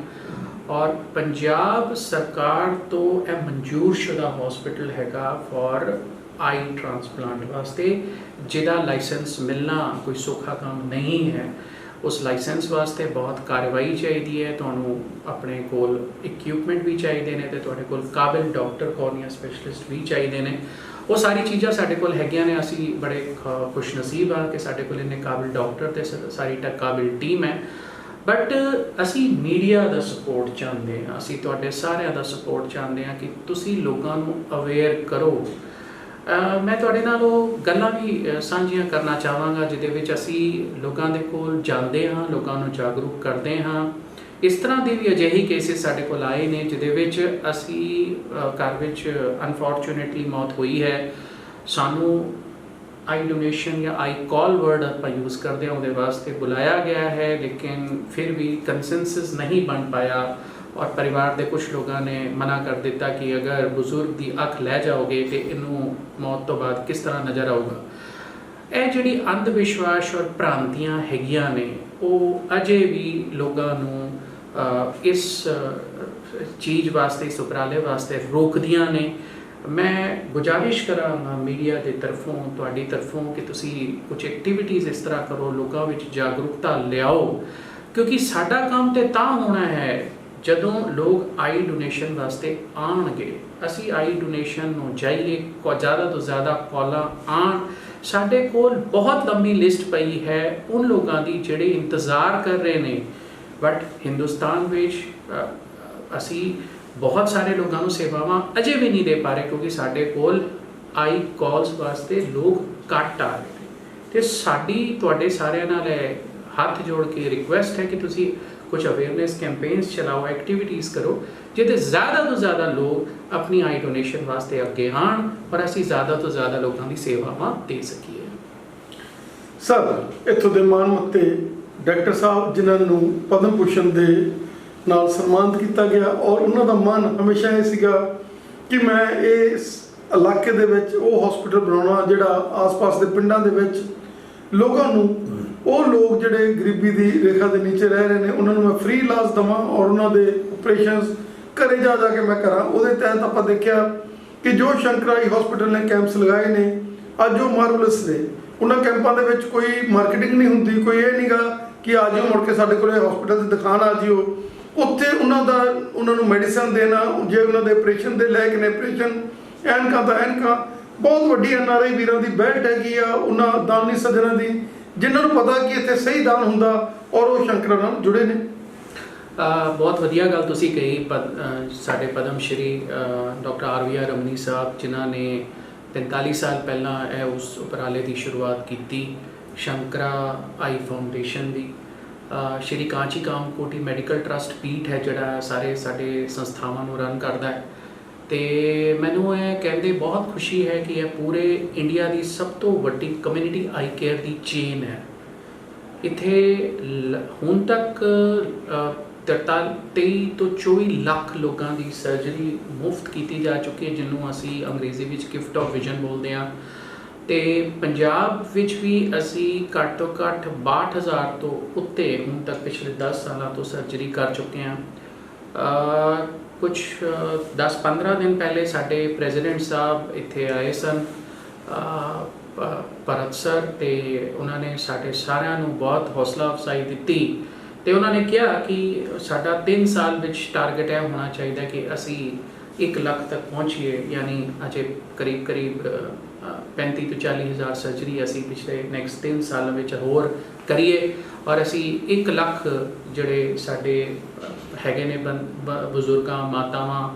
ਔਰ ਪੰਜਾਬ ਸਰਕਾਰ ਤੋਂ ਇਹ ਮਨਜ਼ੂਰਸ਼ੁਦਾ ਹਸਪੀਟਲ ਹੈਗਾ ਫॉर ਆਈ ਟ੍ਰਾਂਸਪਲਾਂਟ ਵਾਸਤੇ, ਜਿਹਦਾ ਲਾਇਸੈਂਸ ਮਿਲਣਾ ਕੋਈ ਸੌਖਾ ਕੰਮ ਨਹੀਂ ਹੈ। ਉਸ ਲਾਇਸੈਂਸ ਵਾਸਤੇ ਬਹੁਤ ਕਾਰਵਾਈ ਚਾਹੀਦੀ ਹੈ, ਤੁਹਾਨੂੰ ਆਪਣੇ ਕੋਲ ਇਕਵਿਪਮੈਂਟ ਵੀ ਚਾਹੀਦੇ ਨੇ ਤੇ ਤੁਹਾਡੇ ਕੋਲ ਕਾਬਿਲ ਡਾਕਟਰ, ਕੋਰਨੀਆ ਸਪੈਸ਼ਲਿਸਟ ਵੀ ਚਾਹੀਦੇ ਨੇ। ਉਹ ਸਾਰੀ ਚੀਜ਼ਾਂ ਸਾਡੇ ਕੋਲ ਹੈਗੀਆਂ ਨੇ। ਅਸੀਂ ਬੜੇ ਖੁਸ਼ਨਸੀਬ ਹਾਂ ਕਿ ਸਾਡੇ ਕੋਲ ਇੰਨੇ ਕਾਬਿਲ ਡਾਕਟਰ ਤੇ ਸਾਰੀ ਕਾਬਿਲ ਟੀਮ ਹੈ। ਬਟ ਅਸੀਂ ਮੀਡੀਆ ਦਾ ਸਪੋਰਟ ਚਾਹੁੰਦੇ ਹਾਂ, ਅਸੀਂ ਤੁਹਾਡੇ ਸਾਰਿਆਂ ਦਾ ਸਪੋਰਟ ਚਾਹੁੰਦੇ ਹਾਂ ਕਿ ਤੁਸੀਂ ਲੋਕਾਂ ਨੂੰ ਅਵੇਅਰ ਕਰੋ। ਮੈਂ ਤੁਹਾਡੇ ਨਾਲ ਉਹ ਗੱਲਾਂ ਵੀ ਸਾਂਝੀਆਂ ਕਰਨਾ ਚਾਹਾਂਗਾ ਜਿਹਦੇ ਵਿੱਚ ਅਸੀਂ ਲੋਕਾਂ ਦੇ ਕੋਲ ਜਾਂਦੇ ਹਾਂ, ਲੋਕਾਂ ਨੂੰ ਜਾਗਰੂਕ ਕਰਦੇ ਹਾਂ। ਇਸ ਤਰ੍ਹਾਂ ਦੇ ਵੀ ਅਜਿਹੇ ਕੇਸਿਸ ਸਾਡੇ ਕੋਲ ਆਏ ਨੇ ਜਿਹਦੇ ਵਿੱਚ ਅਸੀਂ ਘਰ ਵਿੱਚ ਅਨਫੋਰਚੂਨੇਟਲੀ ਮੌਤ ਹੋਈ ਹੈ। ਸਾਨੂੰ ਆਈ ਡੋਨੇਸ਼ਨ ਜਾਂ ਆਈ ਕਾਲ ਵਰਡ ਆਪਾਂ ਯੂਜ਼ ਕਰਦੇ ਹਾਂ, ਉਹਦੇ ਵਾਸਤੇ ਬੁਲਾਇਆ ਗਿਆ ਹੈ, ਲੇਕਿਨ ਫਿਰ ਵੀ ਕੰਸੈਂਸਸ ਨਹੀਂ ਬਣ ਪਾਇਆ। ਔਰ ਪਰਿਵਾਰ ਦੇ ਕੁਝ ਲੋਕਾਂ ਨੇ ਮਨਾ ਕਰ ਦਿੱਤਾ ਕਿ ਅਗਰ ਬਜ਼ੁਰਗ ਦੀ ਅੱਖ ਲੈ ਜਾਓਗੇ ਤੇ ਇਹਨੂੰ ਮੌਤ ਤੋਂ ਬਾਅਦ ਕਿਸ ਤਰ੍ਹਾਂ ਨਜ਼ਰ ਆਊਗਾ। ਇਹ ਜਿਹੜੀ ਅੰਧ ਵਿਸ਼ਵਾਸ ਔਰ ਭ੍ਰਾਂਤੀਆਂ ਹੈਗੀਆਂ ਨੇ, ਉਹ ਅਜੇ ਵੀ ਲੋਕਾਂ ਨੂੰ ਇਸ ਚੀਜ਼ ਵਾਸਤੇ, ਇਸ ਉਪਰਾਲੇ ਵਾਸਤੇ ਰੋਕਦੀਆਂ ਨੇ। ਮੈਂ ਗੁਜ਼ਾਰਿਸ਼ ਕਰਾਂਗਾ ਮੀਡੀਆ ਦੇ ਤਰਫੋਂ, ਤੁਹਾਡੀ ਤਰਫੋਂ, ਕਿ ਤੁਸੀਂ ਕੁਝ ਐਕਟੀਵਿਟੀਜ਼ ਇਸ ਤਰ੍ਹਾਂ ਕਰੋ, ਲੋਕਾਂ ਵਿੱਚ ਜਾਗਰੂਕਤਾ ਲਿਆਓ ਕਿਉਂਕਿ ਸਾਡਾ ਕੰਮ ਤੇ ਤਾਂ ਹੋਣਾ ਹੈ ਜਦੋਂ ਲੋਕ ਆਈ ਡੋਨੇਸ਼ਨ ਵਾਸਤੇ ਆਉਣਗੇ। ਅਸੀਂ ਆਈ ਡੋਨੇਸ਼ਨ ਨੂੰ ਜਾਈਏ, ਜ਼ਿਆਦਾ ਤੋਂ ਜ਼ਿਆਦਾ ਕਾਲਾਂ ਆਉਣ। ਸਾਡੇ ਕੋਲ ਬਹੁਤ ਲੰਬੀ ਲਿਸਟ ਪਈ ਹੈ ਉਨ ਲੋਕਾਂ ਦੀ ਜਿਹੜੇ ਇੰਤਜ਼ਾਰ ਕਰ ਰਹੇ ਨੇ, ਬਟ ਹਿੰਦੁਸਤਾਨ ਵਿੱਚ ਅਸੀਂ ਬਹੁਤ ਸਾਰੇ ਲੋਕਾਂ ਨੂੰ ਸੇਵਾਵਾਂ ਅਜੇ ਵੀ ਨਹੀਂ ਦੇ ਪਾ ਰਹੇ ਕਿਉਂਕਿ ਸਾਡੇ ਕੋਲ ਆਈ ਕਾਲਸ ਵਾਸਤੇ ਲੋਕ ਘੱਟ ਆ ਰਹੇ ਨੇ। ਤੇ ਸਾਡੀ ਤੁਹਾਡੇ ਸਾਰਿਆਂ ਨਾਲ ਹੱਥ ਜੋੜ ਕੇ ਰਿਕੁਐਸਟ ਹੈ ਕਿ ਤੁਸੀਂ ਕੁਝ ਅਵੇਅਰਨੈਸ ਕੈਂਪੇਨਸ ਚਲਾਓ, ਐਕਟੀਵਿਟੀਜ਼ ਕਰੋ ਜਿਹਦੇ ਜ਼ਿਆਦਾ ਤੋਂ ਜ਼ਿਆਦਾ ਲੋਕ ਆਪਣੀ ਆਈ ਡੋਨੇਸ਼ਨ ਵਾਸਤੇ ਅੱਗੇ ਆਉਣ ਔਰ ਅਸੀਂ ਜ਼ਿਆਦਾ ਤੋਂ ਜ਼ਿਆਦਾ ਲੋਕਾਂ ਦੀ ਸੇਵਾਵਾਂ ਦੇ ਸਕੀਏ। ਸਰ, ਇੱਥੋਂ ਦੇ ਮਾਣਮੱਤੇ ਡਾਕਟਰ ਸਾਹਿਬ ਜਿਨ੍ਹਾਂ ਨੂੰ ਪਦਮ ਭੂਸ਼ਣ ਦੇ ਨਾਲ ਸਨਮਾਨਿਤ ਕੀਤਾ ਗਿਆ ਔਰ ਉਹਨਾਂ ਦਾ ਮਨ ਹਮੇਸ਼ਾ ਇਹ ਸੀਗਾ ਕਿ ਮੈਂ ਇਸ ਇਲਾਕੇ ਦੇ ਵਿੱਚ ਉਹ ਹਸਪੀਟਲ ਬਣਾਉਣਾ ਜਿਹੜਾ ਆਸ-ਪਾਸ ਦੇ ਪਿੰਡਾਂ ਦੇ ਵਿੱਚ ਲੋਕਾਂ ਨੂੰ, ਉਹ ਲੋਕ ਜਿਹੜੇ ਗਰੀਬੀ ਦੀ ਰੇਖਾ ਦੇ ਨੀਚੇ ਰਹਿ ਰਹੇ ਨੇ, ਉਹਨਾਂ ਨੂੰ ਮੈਂ ਫ੍ਰੀ ਇਲਾਜ ਦੇਵਾਂ ਔਰ ਉਹਨਾਂ ਦੇ ਆਪਰੇਸ਼ਨਸ ਘਰੇ ਜਾ ਕੇ ਮੈਂ ਕਰਾਂ। ਉਹਦੇ ਤਹਿਤ ਆਪਾਂ ਦੇਖਿਆ ਕਿ ਜੋ ਸ਼ੰਕਰਾਈ ਹਸਪੀਟਲ ਨੇ ਕੈਂਪਸ ਲਗਾਏ ਨੇ ਅੱਜ ਉਹ ਮਾਰਵਲਸ ਨੇ। ਉਹਨਾਂ ਕੈਂਪਾਂ ਦੇ ਵਿੱਚ ਕੋਈ ਮਾਰਕੀਟਿੰਗ ਨਹੀਂ ਹੁੰਦੀ, ਕੋਈ ਇਹ ਨਹੀਂਗਾ ਕਿ ਆ ਜਾਓ ਮੁੜ ਕੇ ਸਾਡੇ ਕੋਲ ਹਸਪੀਟਲ 'ਚ ਦਿਖਾਣ ਆ ਜਿਓ। ਉੱਥੇ ਉਹਨਾਂ ਨੂੰ ਮੈਡੀਸਨ ਦੇਣਾ, ਜੇ ਉਹਨਾਂ ਦੇ ਆਪਰੇਸ਼ਨ ਦੇ ਲਾਇਕ ਨੇ ਆਪਰੇਸ਼ਨ, ਐਨਕਾਂ ਤਾਂ ਐਨਕਾਂ। ਬਹੁਤ ਵੱਡੀ NRI ਵੀਰਾਂ ਦੀ ਬੈਲਟ ਹੈਗੀ ਆ ਉਹਨਾਂ ਦਾਨੀ ਸੱਜਣਾਂ ਦੀ ਜਿਨ੍ਹਾਂ ਨੂੰ ਪਤਾ ਕਿ ਇੱਥੇ ਸਹੀ ਦਾਨ ਹੁੰਦਾ ਔਰ ਉਹ ਸ਼ੰਕਰਾਂ ਨਾਲ ਜੁੜੇ ਨੇ। ਬਹੁਤ ਵਧੀਆ ਗੱਲ ਤੁਸੀਂ ਕਹੀ। ਸਾਡੇ ਪਦਮ ਸ਼੍ਰੀ ਡਾਕਟਰ RVR ਰਮਨੀ ਸਾਹਿਬ ਜਿਨ੍ਹਾਂ ਨੇ 43 ਸਾਲ ਪਹਿਲਾਂ ਇਹ ਉਸ ਉਪਰਾਲੇ ਦੀ ਸ਼ੁਰੂਆਤ ਕੀਤੀ, ਸ਼ੰਕਰਾ ਆਈ ਫਾਊਂਡੇਸ਼ਨ ਦੀ। ਸ਼੍ਰੀ ਕਾਂਚੀ ਕਾਮਕੋਟੀ ਮੈਡੀਕਲ ਟਰਸਟ ਪੀਠ ਹੈ ਜਿਹੜਾ ਸਾਰੇ ਸਾਡੇ ਸੰਸਥਾਵਾਂ ਨੂੰ ਰਨ ਕਰਦਾ ਹੈ। ਤੇ ਮੈਨੂੰ ਇਹ ਕਹਿੰਦੇ ਬਹੁਤ ਖੁਸ਼ੀ ਹੈ ਕਿ ਇਹ ਪੂਰੇ ਇੰਡੀਆ ਦੀ ਸਭ ਤੋਂ ਵੱਡੀ ਕਮਿਊਨਿਟੀ ਆਈ ਕੇਅਰ ਦੀ ਚੇਨ ਹੈ। ਇੱਥੇ ਹੁਣ ਤੱਕ 23 ਤੋਂ 24 ਲੱਖ ਲੋਕਾਂ ਦੀ ਸਰਜਰੀ ਮੁਫਤ ਕੀਤੀ ਜਾ ਚੁੱਕੀ ਹੈ, ਜਿਹਨੂੰ ਅਸੀਂ ਅੰਗਰੇਜ਼ੀ ਵਿੱਚ ਗਿਫਟ ਆਫ ਵਿਜ਼ਨ ਬੋਲਦੇ ਹਾਂ। ਤੇ ਪੰਜਾਬ ਵਿੱਚ ਵੀ ਅਸੀਂ ਘੱਟ ਤੋਂ ਘੱਟ 62,000 ਤੋਂ ਉੱਤੇ ਹੁਣ ਤੱਕ ਪਿਛਲੇ 10 ਸਾਲਾਂ ਤੋਂ ਸਰਜਰੀ ਕਰ ਚੁੱਕੇ ਹਾਂ। ਕੁਝ 10-15 ਦਿਨ ਪਹਿਲੇ ਸਾਡੇ ਪ੍ਰੈਜ਼ੀਡੈਂਟ ਸਾਹਿਬ ਇੱਥੇ ਆਏ ਸਨ, ਭਰਤ ਸਰ, ਤੇ ਉਹਨਾਂ ਨੇ ਸਾਡੇ ਸਾਰਿਆਂ ਨੂੰ ਬਹੁਤ ਹੌਸਲਾ ਅਫਜ਼ਾਈ ਦਿੱਤੀ ਤੇ ਉਹਨਾਂ ਨੇ ਕਿਹਾ ਕਿ ਸਾਡਾ 3 ਸਾਲ ਵਿੱਚ ਟਾਰਗੇਟ ਇਹ ਹੋਣਾ ਚਾਹੀਦਾ ਕਿ ਅਸੀਂ 1 ਲੱਖ ਤੱਕ ਪਹੁੰਚੀਏ, ਯਾਨੀ ਅਜੇ ਕਰੀਬ 35 ਤੋਂ 40 ਹਜ਼ਾਰ ਸਰਜਰੀ ਅਸੀਂ ਪਿਛਲੇ ਨੈਕਸਟ 3 ਸਾਲਾਂ ਵਿੱਚ ਹੋਰ ਕਰੀਏ ਔਰ ਅਸੀਂ 1 ਲੱਖ ਜਿਹੜੇ ਸਾਡੇ ਹੈਗੇ ਨੇ ਬਜ਼ੁਰਗਾਂ, ਮਾਤਾਵਾਂ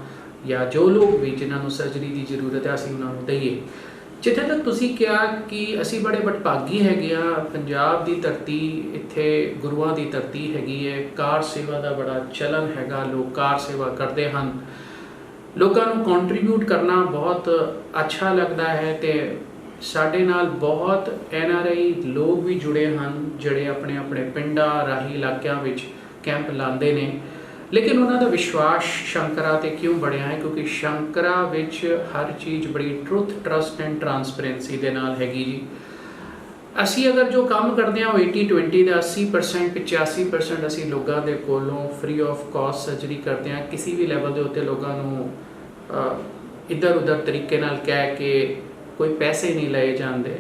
ਜਾਂ ਜੋ ਲੋਕ ਵੀ ਜਿਨ੍ਹਾਂ ਨੂੰ ਸਰਜਰੀ ਦੀ ਜ਼ਰੂਰਤ ਹੈ ਅਸੀਂ ਉਹਨਾਂ ਨੂੰ ਦਈਏ। ਜਿੱਥੇ ਤੱਕ ਤੁਸੀਂ ਕਿਹਾ ਕਿ ਅਸੀਂ ਬੜੇ ਵਡਭਾਗੀ ਹੈਗੇ ਆ, ਪੰਜਾਬ ਦੀ ਧਰਤੀ ਇੱਥੇ ਗੁਰੂਆਂ ਦੀ ਧਰਤੀ ਹੈਗੀ ਹੈ, ਕਾਰ ਸੇਵਾ ਦਾ ਬੜਾ ਚਲਨ ਹੈਗਾ, ਲੋਕ ਕਾਰ ਸੇਵਾ ਕਰਦੇ ਹਨ, ਲੋਕਾਂ ਨੂੰ ਕੰਟਰੀਬਿਊਟ ਕਰਨਾ ਬਹੁਤ ਅੱਛਾ ਲੱਗਦਾ ਹੈ। ਤੇ ਸਾਡੇ ਨਾਲ ਬਹੁਤ NRI ਲੋਕ ਵੀ ਜੁੜੇ ਹਨ ਜਿਹੜੇ ਆਪਣੇ ਆਪਣੇ ਪਿੰਡਾਂ ਰਾਹੀਂ ਇਲਾਕਿਆਂ ਵਿੱਚ ਕੈਂਪ ਲਾਉਂਦੇ ਨੇ। ਲੇਕਿਨ ਉਹਨਾਂ ਦਾ ਵਿਸ਼ਵਾਸ ਸ਼ੰਕਰਾ ਤੇ ਕਿਉਂ ਬਣਿਆ ਹੈ? ਕਿਉਂਕਿ ਸ਼ੰਕਰਾ ਵਿੱਚ ਹਰ ਚੀਜ਼ ਬੜੀ ਟਰੁੱਥ, ਟਰਸਟ ਐਂਡ ਟਰਾਂਸਪੇਰੈਂਸੀ ਦੇ ਨਾਲ ਹੈਗੀ ਜੀ। ਅਸੀਂ ਅਗਰ ਜੋ ਕੰਮ ਕਰਦੇ ਹਾਂ ਉਹ 80-20 ਦਾ 80% 85% ਅਸੀਂ ਲੋਕਾਂ ਦੇ ਕੋਲੋਂ ਫ੍ਰੀ ਆਫ ਕਾਸਟ ਸਰਜਰੀ ਕਰਦੇ ਹਾਂ। ਕਿਸੇ ਵੀ ਲੈਵਲ ਦੇ ਉੱਤੇ ਲੋਕਾਂ ਨੂੰ ਇੱਧਰ ਉੱਧਰ ਤਰੀਕੇ ਨਾਲ ਕਹਿ ਕੇ ਕੋਈ ਪੈਸੇ ਨਹੀਂ ਲਏ ਜਾਂਦੇ।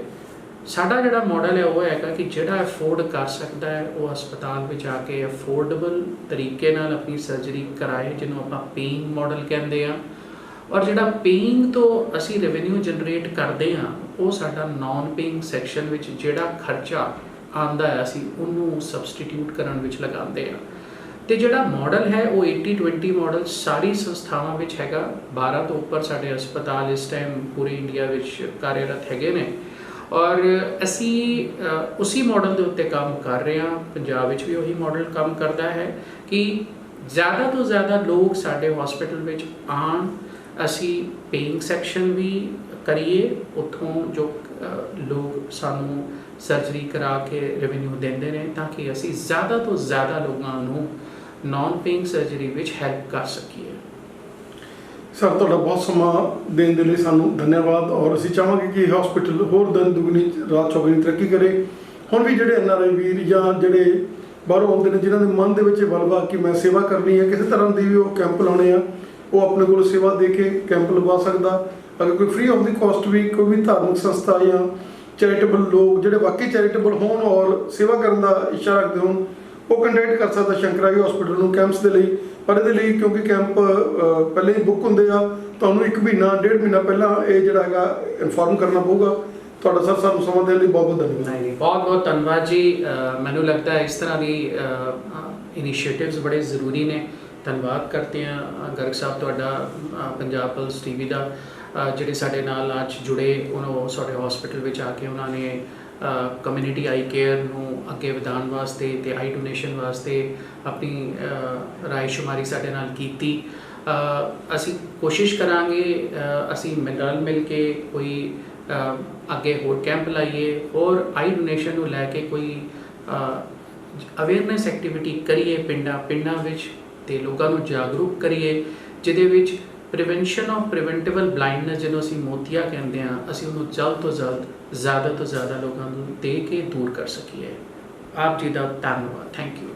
ਸਾਡਾ ਜਿਹੜਾ ਮਾਡਲ ਹੈ ਉਹ ਹੈਗਾ ਕਿ ਜਿਹੜਾ ਅਫੋਰਡ ਕਰ ਸਕਦਾ ਹੈ ਉਹ ਹਸਪਤਾਲ ਵਿੱਚ ਆ ਕੇ ਅਫੋਰਡੇਬਲ ਤਰੀਕੇ ਨਾਲ ਆਪਣੀ ਸਰਜਰੀ ਕਰਾਏ, ਜਿਹਨੂੰ ਆਪਾਂ ਪੇਇੰਗ ਮਾਡਲ ਕਹਿੰਦੇ ਆ। ਔਰ ਜਿਹੜਾ ਪੇਇੰਗ ਤੋਂ ਅਸੀਂ ਰੈਵਨਿਊ ਜਨਰੇਟ ਕਰਦੇ ਹਾਂ ਉਹ ਸਾਡਾ ਨਾਨ ਪੇਇੰਗ ਸੈਕਸ਼ਨ ਵਿੱਚ ਜਿਹੜਾ ਖਰਚਾ ਆਉਂਦਾ ਹੈ ਅਸੀਂ ਉਹਨੂੰ ਸਬਸਟੀਟਿਊਟ ਕਰਨ ਵਿੱਚ ਲਗਾਉਂਦੇ ਹਾਂ। ਤੇ ਜਿਹੜਾ ਮਾਡਲ ਹੈ ਉਹ 80-20 ਮਾਡਲ ਸਾਰੀ ਸੰਸਥਾਵਾਂ ਵਿੱਚ ਹੈਗਾ। 12 ਤੋਂ ਉੱਪਰ ਸਾਡੇ ਹਸਪਤਾਲ ਇਸ ਟਾਈਮ ਪੂਰੇ ਇੰਡੀਆ ਵਿੱਚ ਕਾਰਜਰਤ ਹੈਗੇ ਨੇ ਔਰ ਅਸੀਂ ਉਸੇ ਮਾਡਲ ਦੇ ਉੱਤੇ ਕੰਮ ਕਰ ਰਹੇ ਹਾਂ। ਪੰਜਾਬ ਵਿੱਚ ਵੀ ਉਹੀ ਮਾਡਲ ਕੰਮ ਕਰਦਾ ਹੈ ਕਿ ਜ਼ਿਆਦਾ ਤੋਂ ਜ਼ਿਆਦਾ ਲੋਕ ਸਾਡੇ ਹਸਪੀਟਲ ਵਿੱਚ ਆਉਣ, ਅਸੀਂ ਪੇਇੰਗ ਸੈਕਸ਼ਨ ਵੀ ਕਰੀਏ, ਉੱਥੋਂ ਜੋ ਲੋਕ ਸਾਨੂੰ ਸਰਜਰੀ ਕਰਾ ਕੇ ਰੈਵਨਿਊ ਦਿੰਦੇ ਨੇ ਤਾਂ ਕਿ ਅਸੀਂ ਜ਼ਿਆਦਾ ਤੋਂ ਜ਼ਿਆਦਾ ਲੋਕਾਂ ਨੂੰ ਨਾਨ ਪੇਇੰਗ ਸਰਜਰੀ ਵਿੱਚ ਹੈਲਪ ਕਰ ਸਕੀਏ। ਸਰ, ਤੁਹਾਡਾ ਬਹੁਤ ਸਮਾਂ ਦੇਣ ਦੇ ਲਈ ਸਾਨੂੰ ਧੰਨਵਾਦ ਔਰ ਅਸੀਂ ਚਾਹਾਂਗੇ ਕਿ ਇਹ ਹਸਪੀਟਲ ਹੋਰ ਦਿਨ ਦੁਗਣੀ ਰਾਤ ਚੌਗੁਣੀ ਤਰੱਕੀ ਕਰੇ। ਹੁਣ ਵੀ ਜਿਹੜੇ NRI ਵੀਰ ਜਾਂ ਜਿਹੜੇ ਬਾਹਰੋਂ ਆਉਂਦੇ ਨੇ ਜਿਨ੍ਹਾਂ ਦੇ ਮਨ ਦੇ ਵਿੱਚ ਬਲਵਾ ਕਿ ਮੈਂ ਸੇਵਾ ਕਰਨੀ ਹੈ, ਕਿਸੇ ਤਰ੍ਹਾਂ ਦੀ ਵੀ ਉਹ ਕੈਂਪ ਲਾਉਣੇ ਆ, ਉਹ ਆਪਣੇ ਕੋਲ ਸੇਵਾ ਦੇ ਕੇ ਕੈਂਪ ਲਗਵਾ ਸਕਦਾ। ਅਗਰ ਕੋਈ ਫ੍ਰੀ ਆਫ ਦੀ ਕਾਸਟ ਵੀ ਕੋਈ ਵੀ ਧਾਰਮਿਕ ਸੰਸਥਾ ਜਾਂ ਚੈਰੀਟੇਬਲ ਲੋਕ ਜਿਹੜੇ ਵਾਕਈ ਚੈਰੀਟੇਬਲ ਹੋਣ ਔਰ ਸੇਵਾ ਕਰਨ ਦਾ ਇੱਛਾ ਰੱਖਦੇ ਹੋਣ, ਉਹ ਕੰਟੈਕਟ ਕਰ ਸਕਦਾ ਸ਼ੰਕਰਾਈ ਹਸਪੀਟਲ ਨੂੰ ਕੈਂਪਸ ਦੇ ਲਈ। ਪਰ ਇਹਦੇ ਲਈ ਕਿਉਂਕਿ ਕੈਂਪ ਪਹਿਲੇ ਹੀ ਬੁੱਕ ਹੁੰਦੇ ਆ, ਤੁਹਾਨੂੰ 1 ਮਹੀਨਾ 1.5 ਮਹੀਨਾ ਪਹਿਲਾਂ ਇਹ ਜਿਹੜਾ ਹੈਗਾ ਇਨਫੋਰਮ ਕਰਨਾ ਪਊਗਾ। ਤੁਹਾਡਾ ਸਰ ਸਾਨੂੰ ਸਮਾਂ ਦੇਣ ਲਈ ਬਹੁਤ ਬਹੁਤ ਧੰਨਵਾਦ। ਨਹੀਂ ਬਹੁਤ ਬਹੁਤ ਧੰਨਵਾਦ ਜੀ। ਮੈਨੂੰ ਲੱਗਦਾ ਹੈ ਇਸ ਤਰ੍ਹਾਂ ਦੀ ਇਨੀਸ਼ੀਏਟਿਵਸ ਬੜੇ ਜ਼ਰੂਰੀ ਨੇ। ਧੰਨਵਾਦ ਕਰਦੇ ਹਾਂ ਗਰਗ ਸਾਹਿਬ ਤੁਹਾਡਾ, ਪੰਜਾਬ ਪਲਸ ਟੀਵੀ ਦਾ, ਜਿਹੜੇ ਸਾਡੇ ਨਾਲ ਅੱਜ ਜੁੜੇ। ਉਹ ਸਾਡੇ ਹਸਪੀਟਲ ਵਿੱਚ ਆ ਕੇ ਉਹਨਾਂ ਨੇ ਕਮਿਊਨਿਟੀ ਆਈ ਕੇਅਰ ਨੂੰ ਅੱਗੇ ਵਧਾਉਣ ਵਾਸਤੇ ਤੇ ਆਈ ਡੋਨੇਸ਼ਨ ਵਾਸਤੇ ਆਪਣੀ ਰਾਏ ਸ਼ੁਮਾਰੀ ਸਾਡੇ ਨਾਲ ਕੀਤੀ। ਅਸੀਂ ਕੋਸ਼ਿਸ਼ ਕਰਾਂਗੇ ਅਸੀਂ ਰਲ ਮਿਲ ਕੇ ਕੋਈ ਅੱਗੇ ਹੋਰ ਕੈਂਪ ਲਾਈਏ, ਹੋਰ ਆਈ ਡੋਨੇਸ਼ਨ ਨੂੰ ਲੈ ਕੇ ਕੋਈ ਅਵੇਅਰਨੈਸ ਐਕਟੀਵਿਟੀ ਕਰੀਏ ਪਿੰਡਾਂ ਵਿੱਚ, ਤੇ ਲੋਕਾਂ ਨੂੰ ਜਾਗਰੂਕ ਕਰੀਏ, ਜਿਹਦੇ ਵਿੱਚ ਪ੍ਰੀਵੈਂਸ਼ਨ ਆਫ ਪ੍ਰੀਵੈਂਟੇਬਲ ਬਲਾਈਂਡਨੈਸ ਜਿਹਨੂੰ ਅਸੀਂ ਮੋਤੀਆ ਕਹਿੰਦੇ ਹਾਂ, ਅਸੀਂ ਉਹਨੂੰ ਜਲਦ ਤੋਂ ਜਲਦ ਜ਼ਿਆਦਾ ਤੋਂ ਜ਼ਿਆਦਾ ਲੋਕਾਂ ਨੂੰ ਦੇ ਕੇ ਦੂਰ ਕਰ ਸਕੀਏ। ਆਪ ਜੀ ਦਾ ਧੰਨਵਾਦ। Thank you.